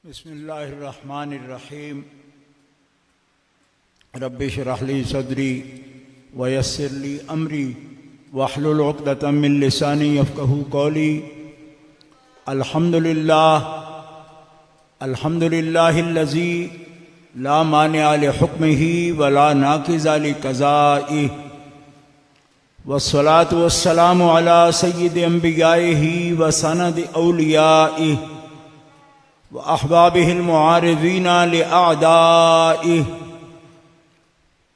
बिस्मिल्लाहिर्रहमानिर्रहीम। रब्बि इश्रह ली सदरी वयस्सिर ली अमरी वहलुल उक़दतम मिन लिसानी यफ़क़हू क़ौली। अल्हम्दुलिल्लाहिल्लज़ी ला मानिअ लिहुक्मिही वला नाक़िज़ लिक़ज़ाइही वस्सलातु वस्सलामु अला सय्यिदि अंबियाइही व सनदि औलियाइही व अहबाबिहिल मुआरिज़ीना लिअअदाइही।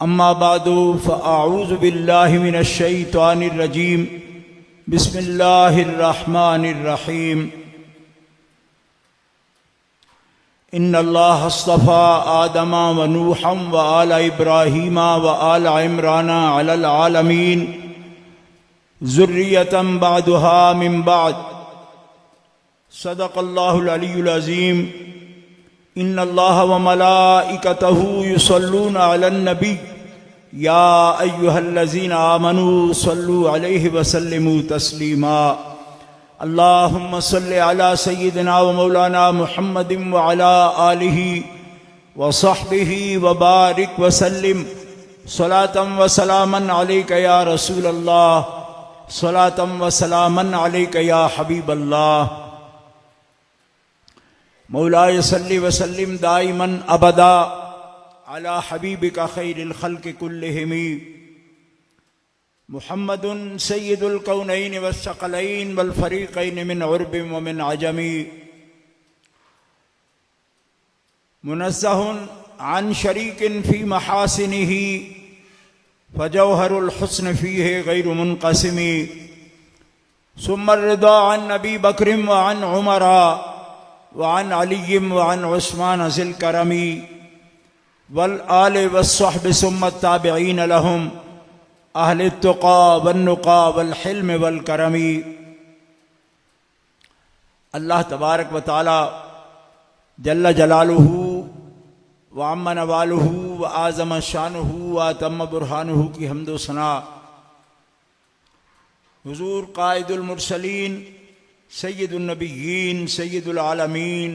अम्मा बादु फ़अऊज़ु बिल्लाहि मिनश शैतानिर रजीम। बिस्मिल्लाहिर्रहमानिर्रहीम। इन्नल्लाह अस्तफ़ा आदम व नूहम व आल इब्राहीम व आल इमरान अलल आलमीन ज़ुर्रियतम बअदुहा मिन बअद। सदक़ल्लाहुल अलीयुल अज़ीम। इन्नल्लाह व मलाइकतहु युसल्लूना अलन नबी या अय्युहल्लज़ीना आमनू सल्लु अलैहि व सल्लिमू तस्लीमा। अल्लाहुम्मा सल्लि अला सय्यिदिना व मौलाना मुहम्मदिन व अला आलिहि व सहबिहि व बारिक व सल्लिम सलातम व सलामन अलैका या रसूल अल्लाह, सलातम व सलामन अलैका या हबीब अल्लाह। मौलाय सल्लि व सल्लिम दाइमन अबदा अला हबीबिका खैरिल खल्क़ि कुल्लिहिम मुहम्मदुन सय्यिदुल कौनैन वस्सक़लैन वल फ़रीक़ैन मिन उर्बिन व मिन अजमी। मुनज़्ज़हुन अन शरीकिन फ़ी महासिनिही फ़जौहरुल हुस्न फ़ीहि गैरु मुनक़सिमी। सुम्मा रिदा अन अबी बकरिन व अन उमरा व अन अलिय्यिन व अन उस्मान ज़िल करमी वल आलि वस्सहबि सुम्मा ताबिईन लहुम अहले तुक़ा वन्नुक़ा वल हिल्म वल करमी। अल्लाह तबारक व तआला जल्ल जलालुहु व अम्मा नवालुहु व आज़म शानुहु व अतम्म बुरहानुहु की हम्द व सना हुज़ूर क़ाइदुल मुरसलीन सय्यिदुन नबिय्यीन सय्यिदुल आलमीन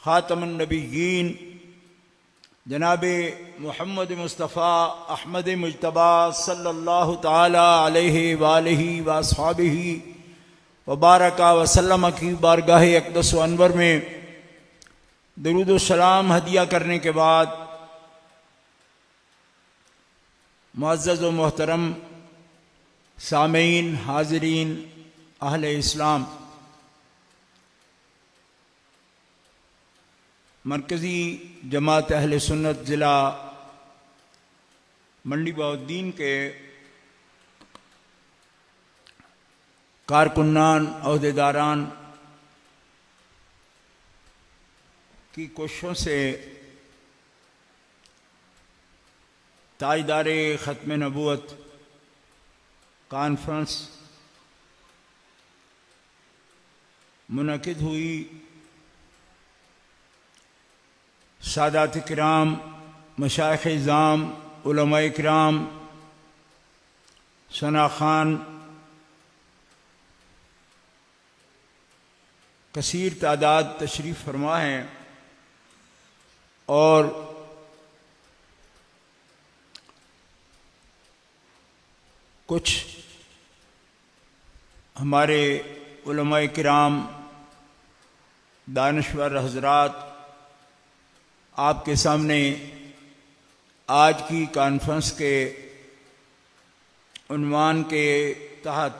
ख़ातमुन नबिय्यीन जनाबे मुहम्मद मुस्तफ़ा अहमद मुज्तबा सल्लल्लाहु ताला अलैहि वालिहि व अस्हाबिहि व बारका व सल्लम की बारगाह अक़दस व अनवर में दरूद व सलाम हदिया करने के बाद मुअज़्ज़ज़ व मोहतरम सामीन हाज़रीन अहले इस्लाम, मरकज़ी जमात अहले सुन्नत ज़िला मंडी बहाउद्दीन के कारकुनान अहदेदारान की कोशिशों से ताजदारे ख़त्म नबूवत कॉन्फ्रेंस मुनक़िद हुई। सादात किराम, मशाइख़ इज़ाम, उलमाए किराम, सना खान, कसीर तादाद तशरीफ़ फरमा हैं और कुछ हमारे उलमाए किराम दानश्वर हज़रात आपके सामने आज की कॉन्फ्रेंस के उन्वान के तहत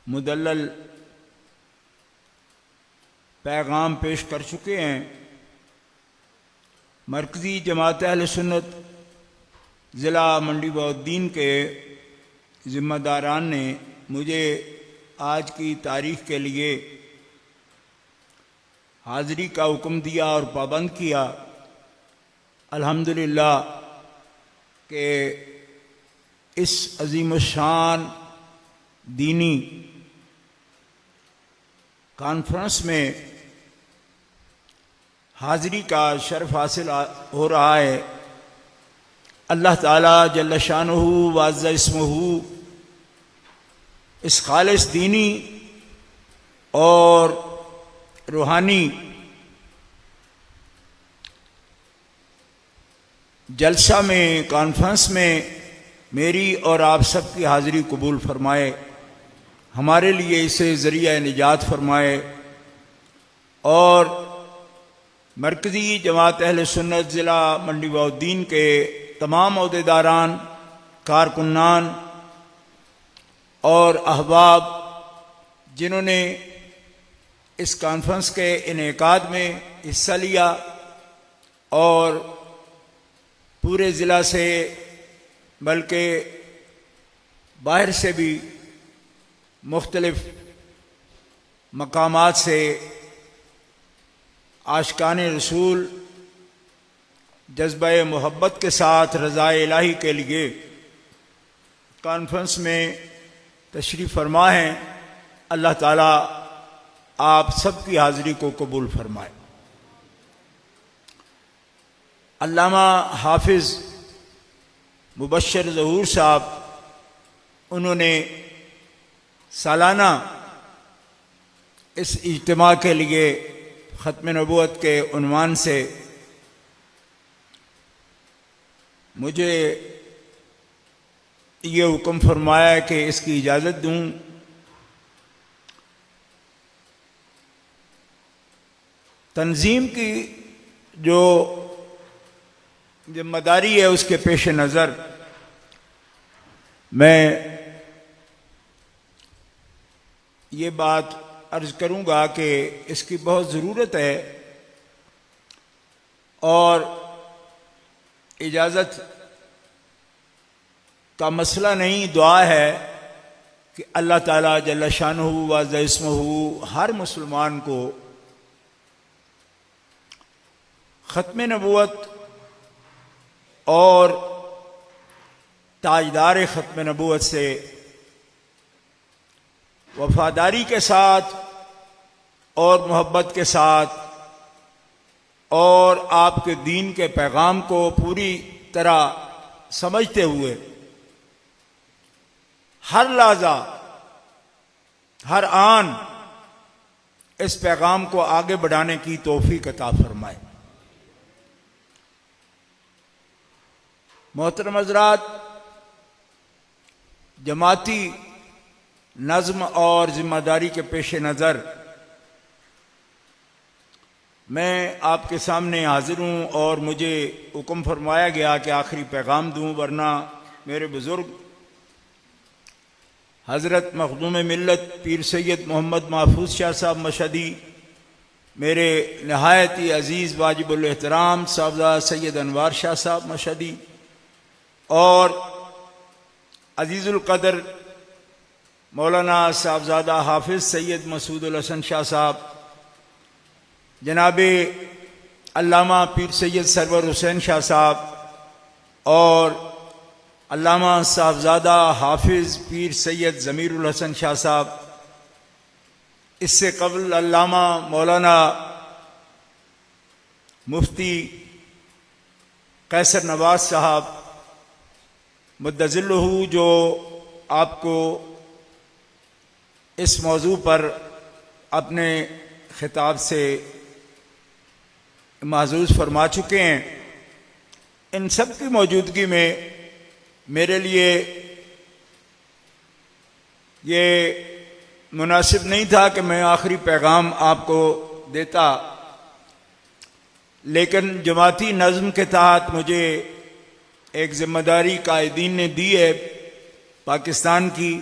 मुदल्लल पैगाम पेश कर चुके हैं। मरकज़ी जमात अहले सुन्नत ज़िला मंडी बहाउद्दीन के ज़िम्मेदारान ने मुझे आज की तारीख़ के लिए हाज़िरी का हुक्म दिया और पाबंद किया। अल्हम्दुलिल्लाह के इस अज़ीमुश्शान दीनी कॉन्फ्रेंस में हाज़िरी का शर्फ हासिल हो रहा है। अल्लाह ताला जल्ल शानुहु व अज़्ज़ इस्मुहु इस खालिस दीनी और रूहानी जलसा में, कॉन्फ्रेंस में मेरी और आप सब की हाज़िरी कबूल फरमाए, हमारे लिए इसे ज़रिया निजात फरमाए और मरकज़ी जमात अहले सुन्नत ज़िला मंडी बहाउद्दीन के तमाम अहदेदारान, कारकुनान और अहबाब जिन्होंने इस कॉन्फ्रेंस के इनेकाद में हिस्सा लिया और पूरे ज़िला से बल्कि बाहर से भी मुख्तलिफ मकामात से आशिकाने रसूल जज्बा मोहब्बत के साथ रज़ा इलाही के लिए कॉन्फ्रेंस में तशरीफ़ फरमा हैं। अल्लाह ताला आप सबकी हाज़िरी को कबूल फरमाए। अल्लामा हाफिज़ मुबश्शिर ज़हूर साहब, उन्होंने सालाना इस इज्तिमा के लिए ख़त्म नबूवत के उन्वान से मुझे ये हुक्म फरमाया कि इसकी इजाज़त दूँ। तंजीम की जो जिम्मेदारी है उसके पेश नज़र मैं ये बात अर्ज़ करूँगा कि इसकी बहुत ज़रूरत है और इजाज़त का मसला नहीं, दुआ है कि अल्लाह ताला जल्ल शानुहु व अज़्ज़ इस्मुहु हर मुसलमान को ख़त्म नबूवत और ताजदार ख़त्म नबूवत से वफादारी के साथ और मोहब्बत के साथ और आपके दीन के पैगाम को पूरी तरह समझते हुए हर लहज़ा, हर आन इस पैगाम को आगे बढ़ाने की तौफीक अता फरमाए। मोहतरम हज़रात, जमाती नज़्म और ज़िम्मेदारी के पेश नज़र मैं आपके सामने हाजिर हूँ और मुझे हुक्म फरमाया गया कि आखिरी पैगाम दूँ, वरना मेरे बुज़ुर्ग हज़रत मखदूम मिल्लत पीर सैयद मोहम्मद महफूज शाह साहब मशहदी, मेरे नहायत ही अज़ीज़ वाजिबुल एहतराम साहबज़ादा सैयद अनवार शाह साहब मशहदी और अज़ीज़ुल क़दर मौलाना साहबज़ादा हाफिज़ सैयद मसूदुल हसन शाह साहब, जनाबे अल्लामा पीर सैयद सरवर हुसैन शाह साहब और अल्लामा साहबज़ादा हाफिज़ पीर सैयद ज़मीरुल हसन शाह साहब, इससे कबल अल्लामा मौलाना मुफ्ती कैसर नवाज साहब मुद्दज़िल्लुहु, जो आपको इस मौजू पर अपने खिताब से माज़ूज़ फरमा चुके हैं। इन सब की मौजूदगी में मेरे लिए ये मुनासिब नहीं था कि मैं आखिरी पैगाम आपको देता, लेकिन जमाती नज़्म के तहत मुझे एक ज़िम्मेदारी कायदीन ने दी है पाकिस्तान की,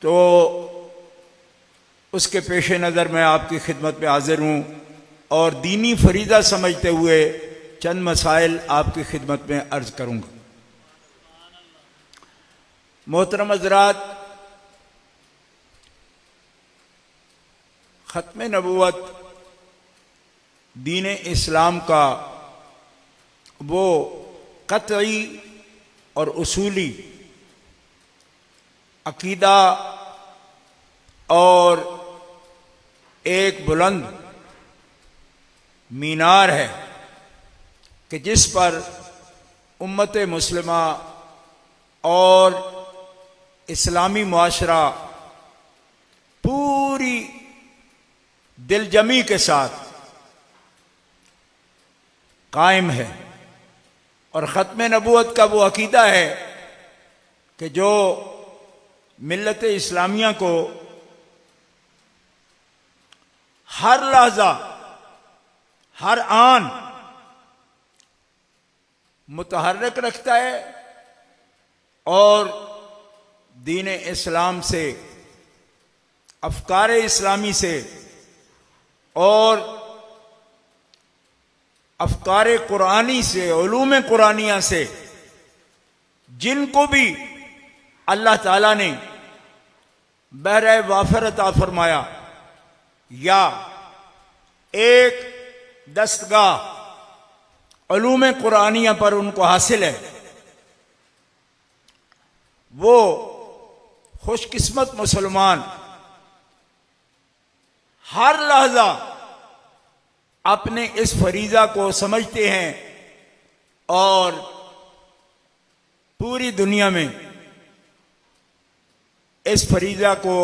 तो उसके पेश नज़र मैं आपकी खिदमत में हाजिर हूँ और दीनी फरीज़ा समझते हुए चंद मसाइल आपकी खिदमत में अर्ज़ करूँगा। मोहतरम हज़रात, ख़त्म नबूवत दीन इस्लाम का वो क़तई और उसूली अकीदा और एक बुलंद मीनार है कि जिस पर उम्मत मुस्लिमा और इस्लामी मुआशरा पूरी दिलजमी के साथ कायम है। और ख़त्म नबूवत का वो अकीदा है कि जो मिल्लत इस्लामिया को हर लहजा हर आन मुतहर्रिक रखता है और दीन इस्लाम से, अफकार इस्लामी से और अफकार कुरानी से, उलूम कुरानिया से जिनको भी अल्लाह ताला ने बहरे वाफर अता फरमाया या एक दस्तगाह उलूम कुरानिया पर उनको हासिल है, वो खुशकिस्मत मुसलमान हर लहजा अपने इस फरीजा को समझते हैं और पूरी दुनिया में इस फरीजा को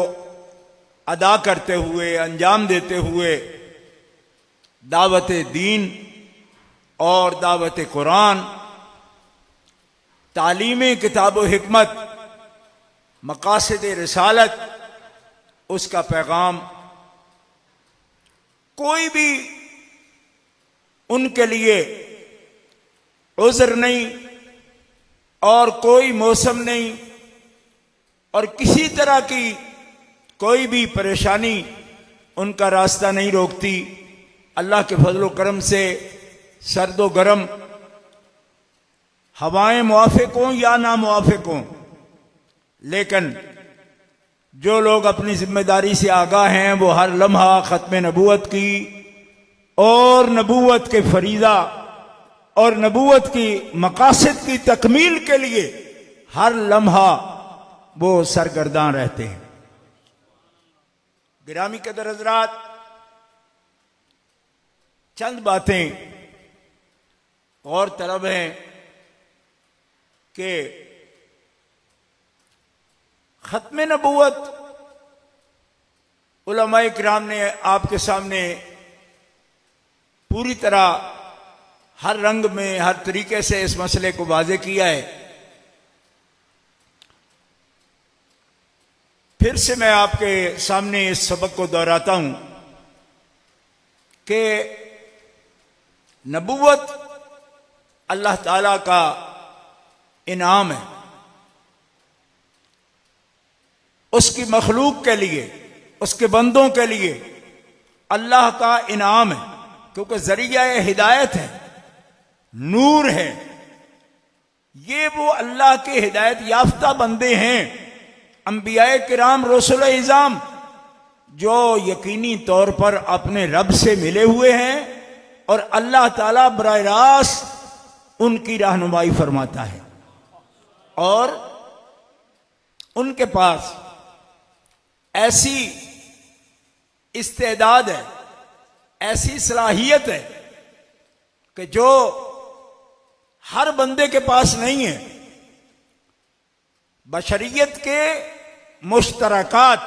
अदा करते हुए, अंजाम देते हुए दावत दीन और दावत कुरान, तालीम किताब व हिकमत, मकासद रिसालत, उसका पैगाम कोई भी उनके लिए उज़्र नहीं और कोई मौसम नहीं और किसी तरह की कोई भी परेशानी उनका रास्ता नहीं रोकती। अल्लाह के फजल करम से सर्द व गर्म हवाएं मुआफिक हों या ना मुआफिक हों, लेकिन जो लोग अपनी जिम्मेदारी से आगाह हैं वो हर लम्हा ख़त्म नबूवत की और नबूवत के फरीज़ा और नबूवत की मकासद की तकमील के लिए हर लम्हा वो सरगर्दान रहते हैं। गिरामी कदर हज़रात, चंद बातें और तलब हैं कि ख़त्म नबूवत उलमाए किराम ने आपके सामने पूरी तरह हर रंग में, हर तरीके से इस मसले को वाज़े किया है। फिर से मैं आपके सामने इस सबक को दोहराता हूं कि नबूवत अल्लाह ताला का इनाम है, उसकी मखलूक के लिए, उसके बंदों के लिए अल्लाह का इनाम है, क्योंकि जरिया हिदायत है, नूर है। ये वो अल्लाह के हिदायत याफ्ता बंदे हैं, अंबियाए किराम, रसूल इज़ाम, जो यकीनी तौर पर अपने रब से मिले हुए हैं और अल्लाह ताला बराह रास्त उनकी रहनुमाई फरमाता है और उनके पास ऐसी इस्तेदाद है, ऐसी सलाहियत है कि जो हर बंदे के पास नहीं है। बशरियत के मुश्तरकात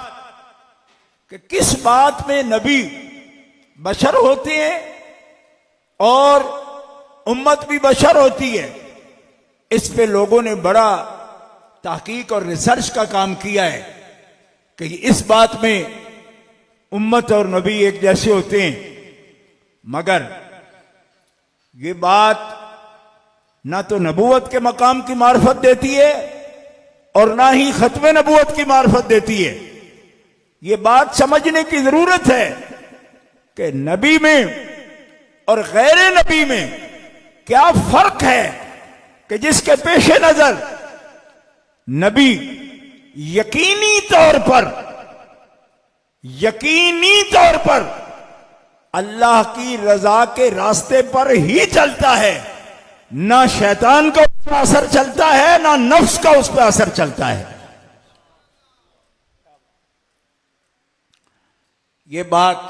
कि किस बात में नबी बशर होते हैं और उम्मत भी बशर होती है, इस पे लोगों ने बड़ा तहकीक और रिसर्च का काम किया है कि इस बात में उम्मत और नबी एक जैसे होते हैं। मगर ये बात ना तो नबूवत के मकाम की मार्फत देती है और ना ही खत्म नबूवत की मार्फत देती है। ये बात समझने की जरूरत है कि नबी में और गैर नबी में क्या फर्क है कि जिसके पेशे नजर नबी यकीनी तौर पर अल्लाह की रजा के रास्ते पर ही चलता है, ना शैतान का उस पर असर चलता है, ना नफ्स का उस पर असर चलता है। ये बात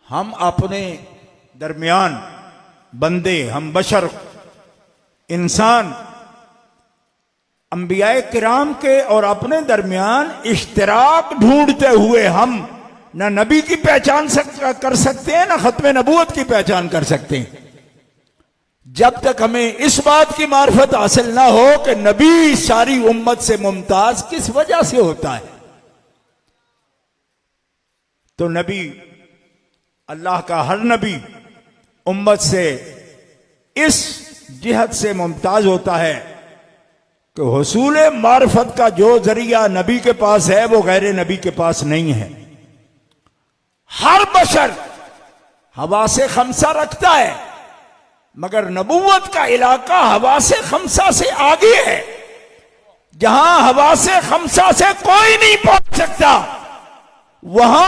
हम अपने दरमियान बंदे, हम बशर इंसान, अंबियाए किराम के और अपने दरमियान इश्तिराक ढूंढते हुए हम ना नबी की पहचान कर सकते हैं, ना खत्म नबूवत की पहचान कर सकते हैं, जब तक हमें इस बात की मार्फत हासिल ना हो कि नबी सारी उम्मत से मुमताज किस वजह से होता है। तो नबी, अल्लाह का हर नबी उम्मत से इस जिहत से मुमताज होता है कि हुसूल मार्फत का जो जरिया नबी के पास है वो गैर नबी के पास नहीं है। हर बशर हवा से खमसा रखता है, मगर नबूवत का इलाका हवा से खमसा से आगे है। जहां हवा से खमसा से कोई नहीं पहुंच सकता वहां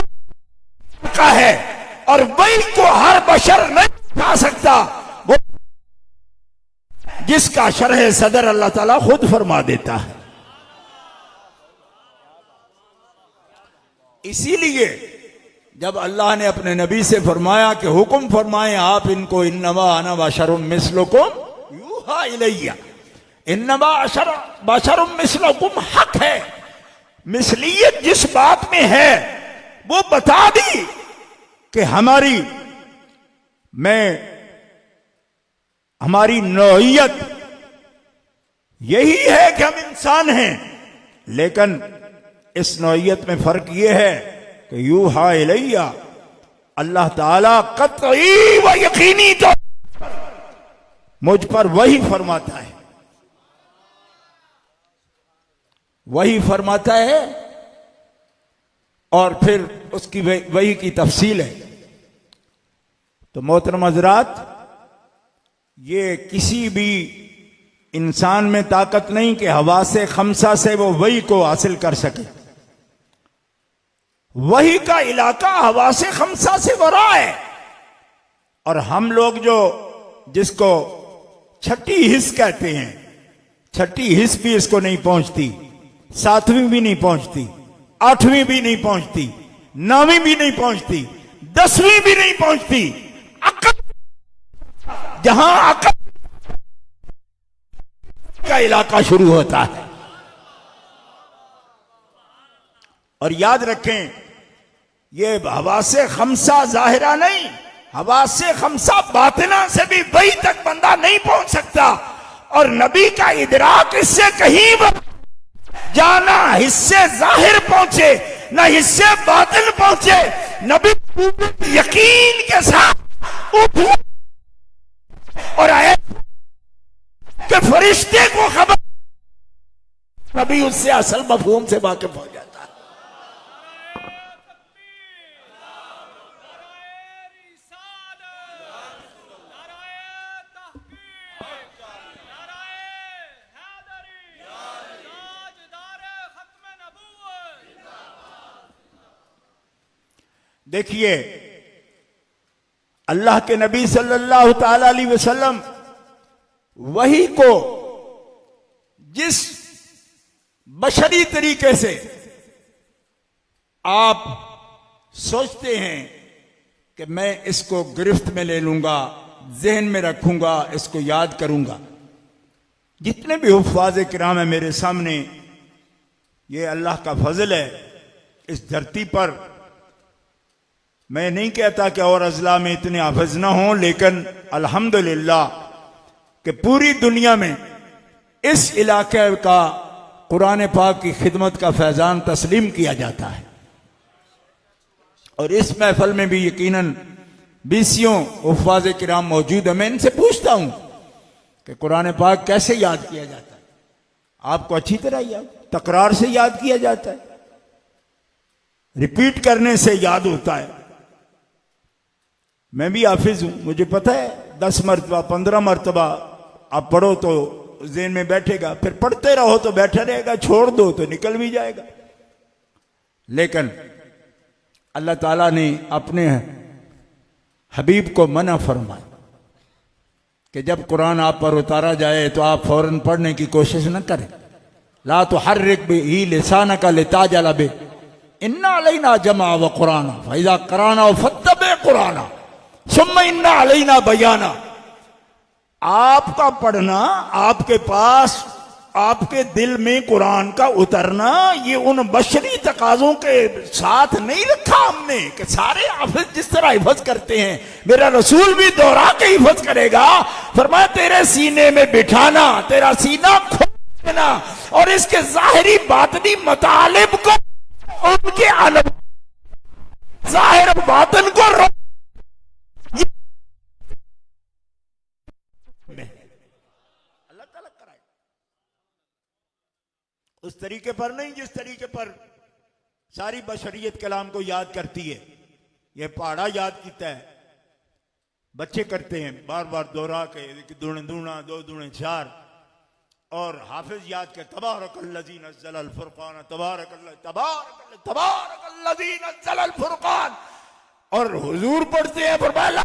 का है, और वही को हर बशर नहीं उठा सकता, वो जिसका शरह सदर अल्लाह ताला खुद फरमा देता है। इसीलिए जब अल्लाह ने अपने नबी से फरमाया कि हुक्म फरमाए आप इनको, इन्नमा अना बशरुम मिस्लुकुम यूहा इलैया, इन्नमा बशरुम मिस्लुकुम हक है। मिसलियत जिस बात में है वो बता दी कि हमारी नौइयत यही है कि हम इंसान हैं, लेकिन इस नौइयत में फर्क यह है कि यूहा इलैया, अल्लाह ताला कतई व यकीनी तो मुझ पर वही फरमाता है, वही फरमाता है। और फिर उसकी वही की तफसील है। तो मोहतरम हज़रात, ये किसी भी इंसान में ताकत नहीं कि हवा से खमसा से वो वही को हासिल कर सके। वही का इलाका हवा से खमसा से वरा है, और हम लोग जो जिसको छठी हिस्स कहते हैं, छठी हिस्स भी इसको नहीं पहुंचती, सातवीं भी नहीं पहुंचती, आठवीं भी नहीं पहुंचती, नौवीं भी नहीं पहुंचती, 10वीं भी नहीं पहुंचती। अकल, जहां अकल का इलाका शुरू होता है। और याद रखें, ये हवा से खमसा जाहिरा नहीं, हवा से खमसा बातिना से भी वही तक बंदा नहीं पहुंच सकता। और नबी का इदराक इससे कहीं जाना, हिस्से जाहिर पहुंचे ना हिस्से बातिन पहुंचे। नबी यकीन के साथ उठे और आए कि फरिश्ते को खबर, नबी उससे असल मफहूम से वाकिफ हो जाता है। देखिए, अल्लाह के नबी सल्लल्लाहु ताला अलैहि वसल्लम वही को जिस बशरी तरीके से आप सोचते हैं कि मैं इसको गिरफ्त में ले लूंगा, जहन में रखूंगा, इसको याद करूंगा। जितने भी हुफ्फाज़ किराम है मेरे सामने, ये अल्लाह का फजल है। इस धरती पर मैं नहीं कहता कि और अजला में इतने हाफिज ना हों, लेकिन अल्हम्दुलिल्लाह कि पूरी दुनिया में इस इलाके का कुरान पाक की खिदमत का फैजान तस्लीम किया जाता है। और इस महफल में भी यकीनन 20 हुफ्फाज़ किराम मौजूद है। मैं इनसे पूछता हूं कि कुरान पाक कैसे याद किया जाता है। आपको अच्छी तरह याद, तकरार से याद किया जाता है, रिपीट करने से याद होता है। मैं भी हाफिज हूं, मुझे पता है 10 मरतबा 15 मरतबा आप पढ़ो तो ज़हन में बैठेगा, फिर पढ़ते रहो तो बैठा रहेगा, छोड़ दो तो निकल भी जाएगा। लेकिन अल्लाह ताला ने अपने हबीब को मना फरमाया कि जब कुरान आप पर उतारा जाए तो आप फौरन पढ़ने की कोशिश न करें। ला तो हर रिक ही लिसाना का लिताजला बे इन्ना अलैना जमा व कुराना फैजा कराना व फत्तबे कुराना सुम्मा इन्ना अलैना बयाना। आपका पढ़ना, आपके पास आपके दिल में कुरान का उतरना, ये उन बशरी तकाजों के साथ नहीं रखा हमने कि सारे हाफिज जिस तरह हिफज करते हैं मेरा रसूल भी दोहरा के हिफज करेगा। फरमाया तेरे सीने में बिठाना, तेरा सीना खोल देना और इसके जाहिरी बातनी मतालिब को, उनके आलम जाहिर बातन को उस तरीके पर नहीं जिस तरीके पर सारी बशरियत कलाम को याद करती है। यह पहाड़ा याद किया है, बच्चे करते हैं बार बार दोहरा के, दूने दूना दो दूने चार, और हाफिज याद के तबारकल्लज़ी नज़्ज़लल फुरक़ान, तबारकल्लज़ी नज़्ज़लल फुरक़ान, और हुजूर पढ़ते हैं फरमाया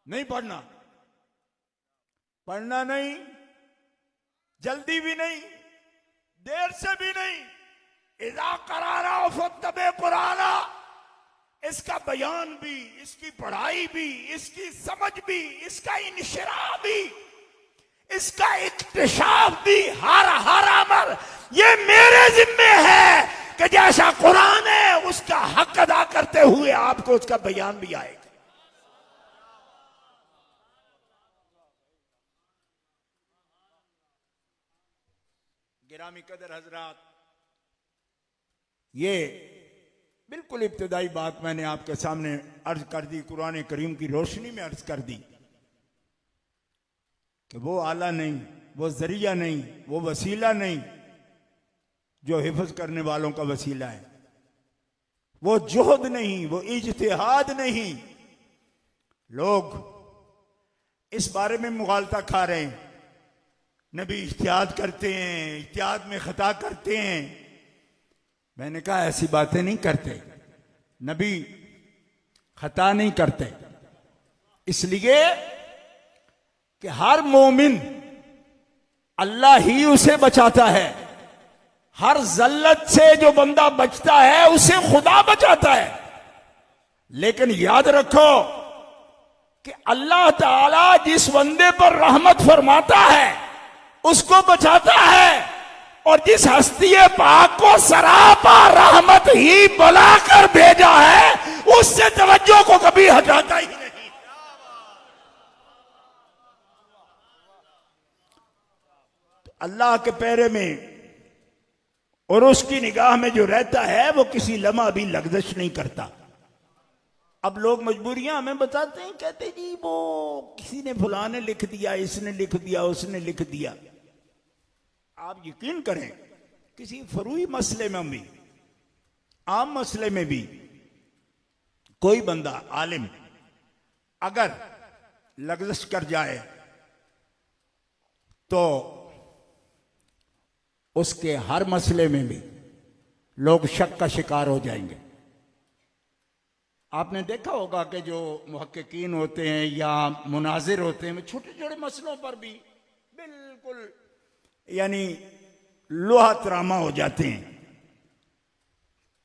नहीं पढ़ना, पढ़ना नहीं, जल्दी भी नहीं, देर से भी नहीं। इज़ा कराना फत्तबे कुराना, इसका बयान भी, इसकी पढ़ाई भी, इसकी समझ भी, इसका इनशरा भी, इसका इक्तिशाफ भी, हर अमर ये मेरे जिम्मे है कि जैसा कुरान है उसका हक अदा करते हुए आपको उसका बयान भी आएगा। गिरामी कदर हजरात, ये बिल्कुल इब्तदाई बात मैंने आपके सामने अर्ज कर दी, कुरान करीम की रोशनी में अर्ज कर दी कि वो आला नहीं, वो जरिया नहीं, वो वसीला नहीं जो हिफज करने वालों का वसीला है, वो जोहद नहीं, वो इज्तिहाद नहीं। लोग इस बारे में मुगालता खा रहे हैं, नबी इज्तिहाद करते हैं, इज्तिहाद में खता करते हैं। मैंने कहा ऐसी बातें नहीं करते, नबी खता नहीं करते, इसलिए कि हर मोमिन अल्लाह ही उसे बचाता है। हर जल्लत से जो बंदा बचता है उसे खुदा बचाता है। लेकिन याद रखो कि अल्लाह ताला जिस बंदे पर रहमत फरमाता है उसको बचाता है, और जिस हस्ती पाक को सरापा रहमत ही बुलाकर भेजा है उससे तवज्जो को कभी हटाता ही नहीं। तो अल्लाह के पैरे में और उसकी निगाह में जो रहता है वो किसी लम्हा भी लग्जश नहीं करता। अब लोग मजबूरियां हमें बताते हैं, कहते जी वो किसी ने फलाने लिख दिया, इसने लिख दिया, उसने लिख दिया। आप यकीन करें किसी फरूई मसले में भी, आम मसले में भी कोई बंदा आलिम अगर लग्जश कर जाए तो उसके हर मसले में भी लोग शक का शिकार हो जाएंगे। आपने देखा होगा कि जो मुहक्किकीन होते हैं या मुनाजिर होते हैं, छोटे छोटे मसलों पर भी बिल्कुल यानी लोहा तरामा हो जाते हैं।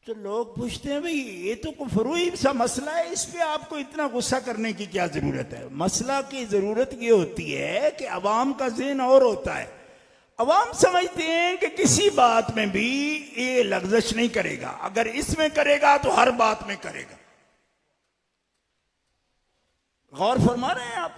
तो लोग पूछते हैं भाई ये तो फरूई सा मसला है, इस पे आपको इतना गुस्सा करने की क्या जरूरत है। मसला की जरूरत ये होती है कि अवाम का ज़हन और होता है। अवाम समझते हैं कि किसी बात में भी ये लग्जश नहीं करेगा, अगर इसमें करेगा तो हर बात में करेगा। गौर फरमा रहे हैं आप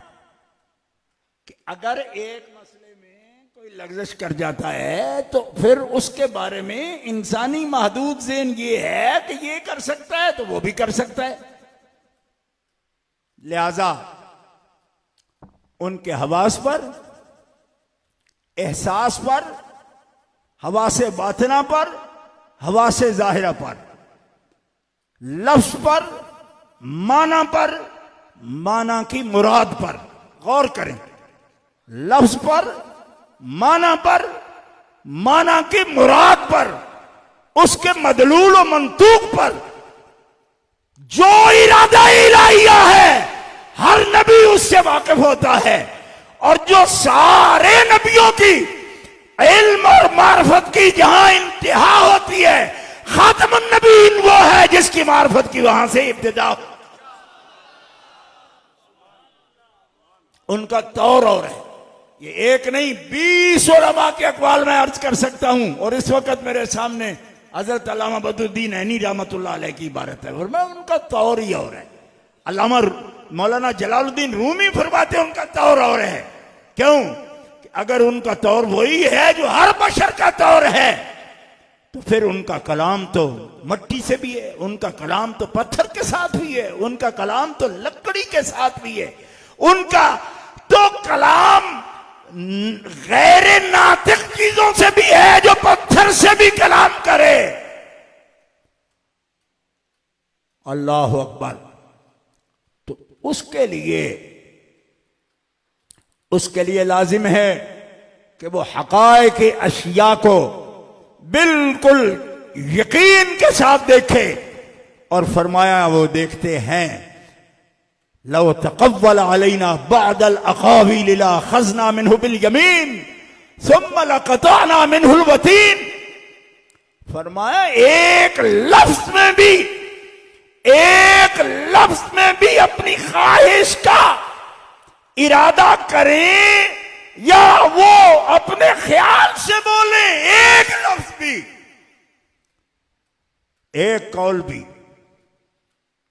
कि अगर एक मसले में कोई लग्जश कर जाता है तो फिर उसके बारे में इंसानी महदूद ज़हन ये है कि ये कर सकता है तो वो भी कर सकता है। लिहाजा उनके हवास पर, एहसास पर, हवासे बातिना पर, हवासे जाहिरा पर, लफ्ज पर, माना पर, माना की मुराद पर गौर करें। लफ्ज पर, माना पर, माना की मुराद पर, उसके मदलूल और मंतूक पर जो इरादा इलाहिया है हर नबी उससे वाकिफ होता है। और जो सारे नबियों की इल्म और मार्फत की जहां इंतहा होती है, खातमुन नबीन वो है जिसकी मार्फत की वहां से इब्तिदा हो। उनका तौर और है। ये एक नहीं 20 उलमा के अक़वाल में अर्ज कर सकता हूं, और इस वक्त मेरे सामने हजरत अल्लामा बदरुद्दीन ऐनी रहमतुल्लाह अलैह की इबारत है, और मैं उनका तौर ही और है। अल्लामा मौलाना जलालुद्दीन रूमी फरमाते हैं उनका तौर और है। क्यों? अगर उनका तौर वही है जो हर बशर का तौर है, तो फिर उनका कलाम तो मट्टी से भी है, उनका कलाम तो पत्थर के साथ भी है, उनका कलाम तो लकड़ी के साथ भी है, उनका तो कलाम गैर नातिक चीजों से भी है जो पत्थर से भी कलाम करे। अल्लाह अकबर। तो उसके लिए लाजिम है कि वो हक़ाइक़ अशिया को बिल्कुल यकीन के साथ देखे, और फरमाया वो देखते हैं, लव तक़व्वल अलैना बअदल अक़ावील लअख़ज़ना मिन्हु बिल यमीन सुम्मा लक़तअना मिन्हुल वतीन। फरमाया एक लफ्ज में भी अपनी ख्वाहिश का इरादा करें या वो अपने ख्याल से बोले, एक लफ्ज भी, एक कौल भी,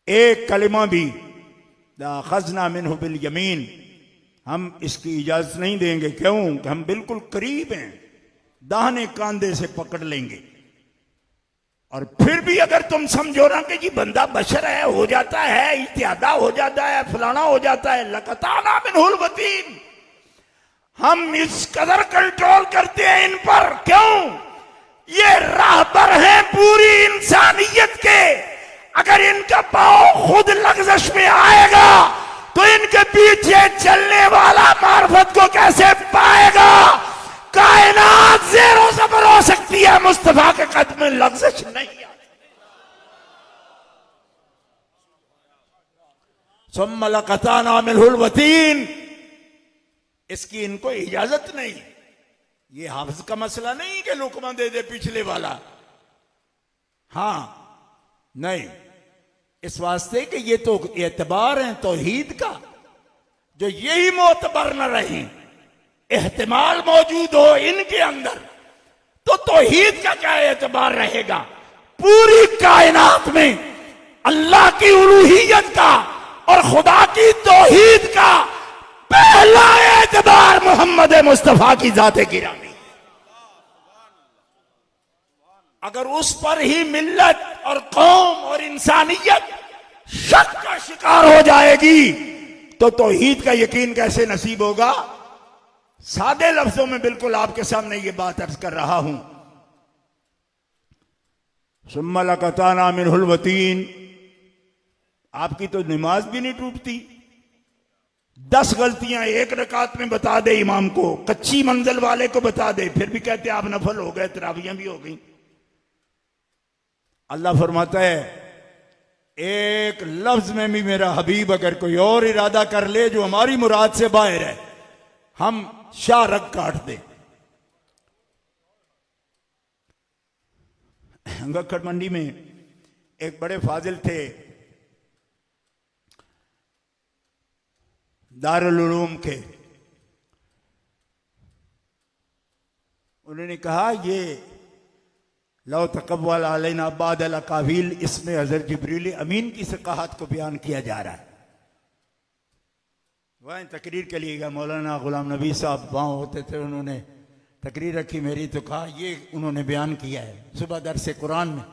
एक कलिमा भी, लअख़ज़ना मिन्हु बिल यमीन, हम इसकी इजाजत नहीं देंगे। क्यों? कि हम बिल्कुल करीब हैं, दाहिने कांधे से पकड़ लेंगे। और फिर भी अगर तुम समझो ना कि जी बंदा बशर है, हो जाता है, इत्यादा हो जाता है, फलाना हो जाता है, लक़तअना मिन्हुल वतीन, हम इस कदर कंट्रोल करते हैं इन पर। क्यों? ये राहबर हैं पूरी इंसानियत के। अगर इनका पांव खुद लग़ज़श में आएगा तो इनके पीछे चलने वाला मार्फत को कैसे पाएगा? कायनात ज़ेरो ज़बर हो सकती है, मुस्तफा के कदम में लग़ज़श नहीं आती। सुम्मा लक़तअना मिन्हुल वतीन, इसकी इनको इजाजत नहीं। ये हाफ़िज़ का मसला नहीं कि लुक़मा दे दे पिछले वाला, हां नहीं, इस वास्ते कि ये तो एतबार है तौहीद का, जो यही मोतबर न रहे, एहतिमाल मौजूद हो इनके अंदर, तो तौहीद का क्या एतबार रहेगा? पूरी कायनात में अल्लाह की उलूहियत का और खुदा की तौहीद का पहला एतबार मोहम्मद मुस्तफा की जाते गिरामी। अगर उस पर ही मिल्लत और कौम और इंसानियत शक का शिकार हो जाएगी तो तौहीद का यकीन कैसे नसीब होगा? सादे लफ्जों में बिल्कुल आपके सामने ये बात अर्ज कर रहा हूं। सुम्मा लक़तअना मिन्हुल वतीन, आपकी तो नमाज भी नहीं टूटती। 10 गलतियां एक रकात में बता दे इमाम को, कच्ची मंजिल वाले को बता दे, फिर भी कहते आप नफल हो गए, तरावियां भी हो गई। अल्लाह फरमाता है एक लफ्ज में भी मेरा हबीब अगर कोई और इरादा कर ले जो हमारी मुराद से बाहर है, हम शारक काट दे। गक्खड़ मंडी में एक बड़े फाजिल थे, दारुल उलूम के। उन्होंने कहा ये लौ तक़व्वल अलैना बअदल अक़ावील, इसमें हज़रत जिब्रील अमीन की सक़ाहत को बयान किया जा रहा है। वह तकरीर के लिए गया, मौलाना गुलाम नबी साहब वहाँ होते थे, उन्होंने तकरीर रखी मेरी, तो कहा ये उन्होंने बयान किया है सुबह दरसे कुरान में।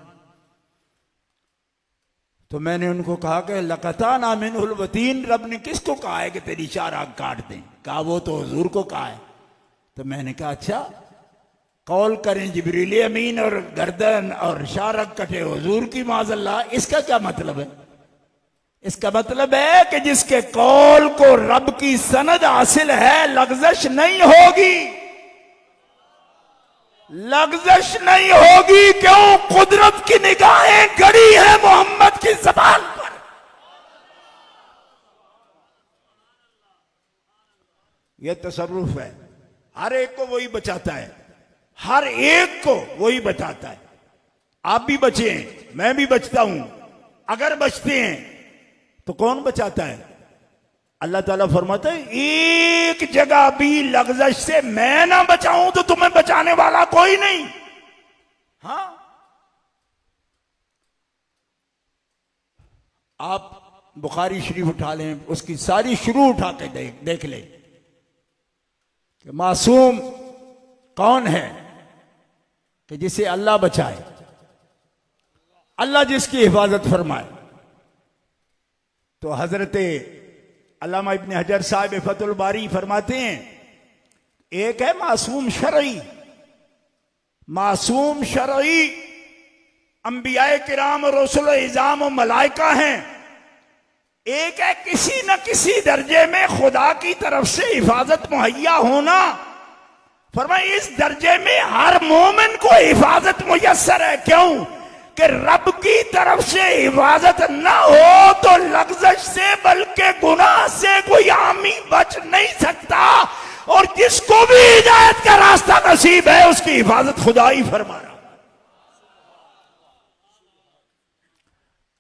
तो मैंने उनको कहा कि लक़तअना मिन्हुल वतीन, रब ने किसको कहा है कि तेरी 4 आंख काट दें? कहा वो तो हुजूर को कहा है। तो मैंने कहा अच्छा, कौल करें जिब्रील अमीन और गर्दन और शारक कटे हुजूर की माज़अल्लाह, इसका क्या मतलब है? इसका मतलब है कि जिसके कौल को रब की सनद हासिल है, लग़ज़श नहीं होगी, लग़ज़श नहीं होगी। क्यों? कुदरत की निगाहें गड़ी है मोहम्मद की ज़बान पर। यह तसर्रुफ है, हर एक को वही बचाता है, हर एक को वही बचाता है। आप भी बचे हैं, मैं भी बचता हूं। अगर बचते हैं तो कौन बचाता है? अल्लाह ताला फरमाता है एक जगह भी लग़ज़श से मैं ना बचाऊं तो तुम्हें बचाने वाला कोई नहीं। हाँ, आप बुखारी शरीफ उठा लें, उसकी सारी शुरू उठा के देख लें कि मासूम कौन है कि जिसे अल्लाह बचाए, अल्लाह जिसकी हिफाजत फरमाए। तो हजरत अल्लामा इब्न हजर साहब फतुल बारी फरमाते हैं, एक है मासूम शरई। मासूम शरई अंबियाए किराम और रसूल इज़ाम और मलाइका हैं। एक है किसी न किसी दर्जे में खुदा की तरफ से हिफाजत मुहैया होना। फरमाया इस दर्जे में हर मोमिन को हिफाजत मुयस्सर है। क्यों कि रब की तरफ से हिफाजत ना हो तो लग़ज़श से बल्कि गुनाह से कोई आमी बच नहीं सकता। और जिसको भी हिदायत का रास्ता नसीब है उसकी हिफाजत खुदा ही फरमा रहा।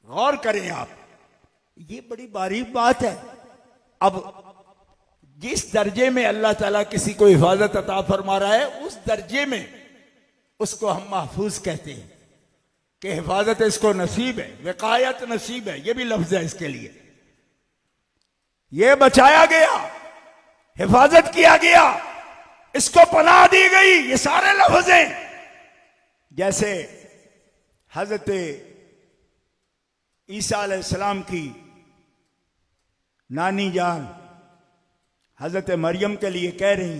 गौर करें आप, ये बड़ी बारीक बात है। अब जिस दर्जे में अल्लाह ताला किसी को हिफाजत अता फरमा रहा है उस दर्जे में उसको हम महफूज कहते हैं कि हिफाजत इसको नसीब है, विकायत नसीब है। ये भी लफ्ज है इसके लिए। ये बचाया गया, हिफाजत किया गया, इसको पनाह दी गई, ये सारे लफ्ज हैं। जैसे हजरत ईसा अलैहिस्सलाम की नानी जान हजरत मरियम के लिए कह रही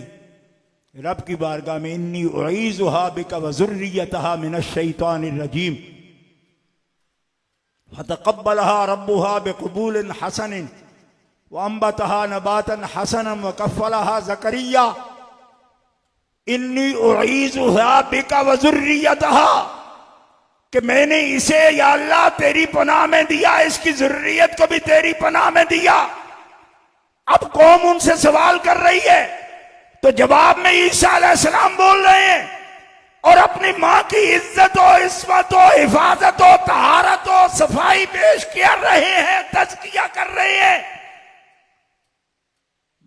रब की बारगाह में, इन्नी उईज़ुहा बिका व ज़ुर्रियतहा मिनश शैतानिर रजीम फतक़ब्बलहा रब्बुहा बिक़बूलिन हसनिन व अंबतहा नबातन हसनन व कफ़्फ़लहा ज़करिया इन्नी उईज़ुहा बिका व ज़ुर्रियतहा, कि मैंने इसे या अल्लाह तेरी पनाह में दिया, इसकी ज़ुर्रियत को भी तेरी पनाह में दिया। अब कौम उनसे सवाल कर रही है तो जवाब में ईसा अलैहिस्सलाम बोल रहे हैं और अपनी मां की इज्जत और इस्मत और हिफाजत और तहारत और सफाई पेश कर रहे हैं, तज़किया कर रहे हैं।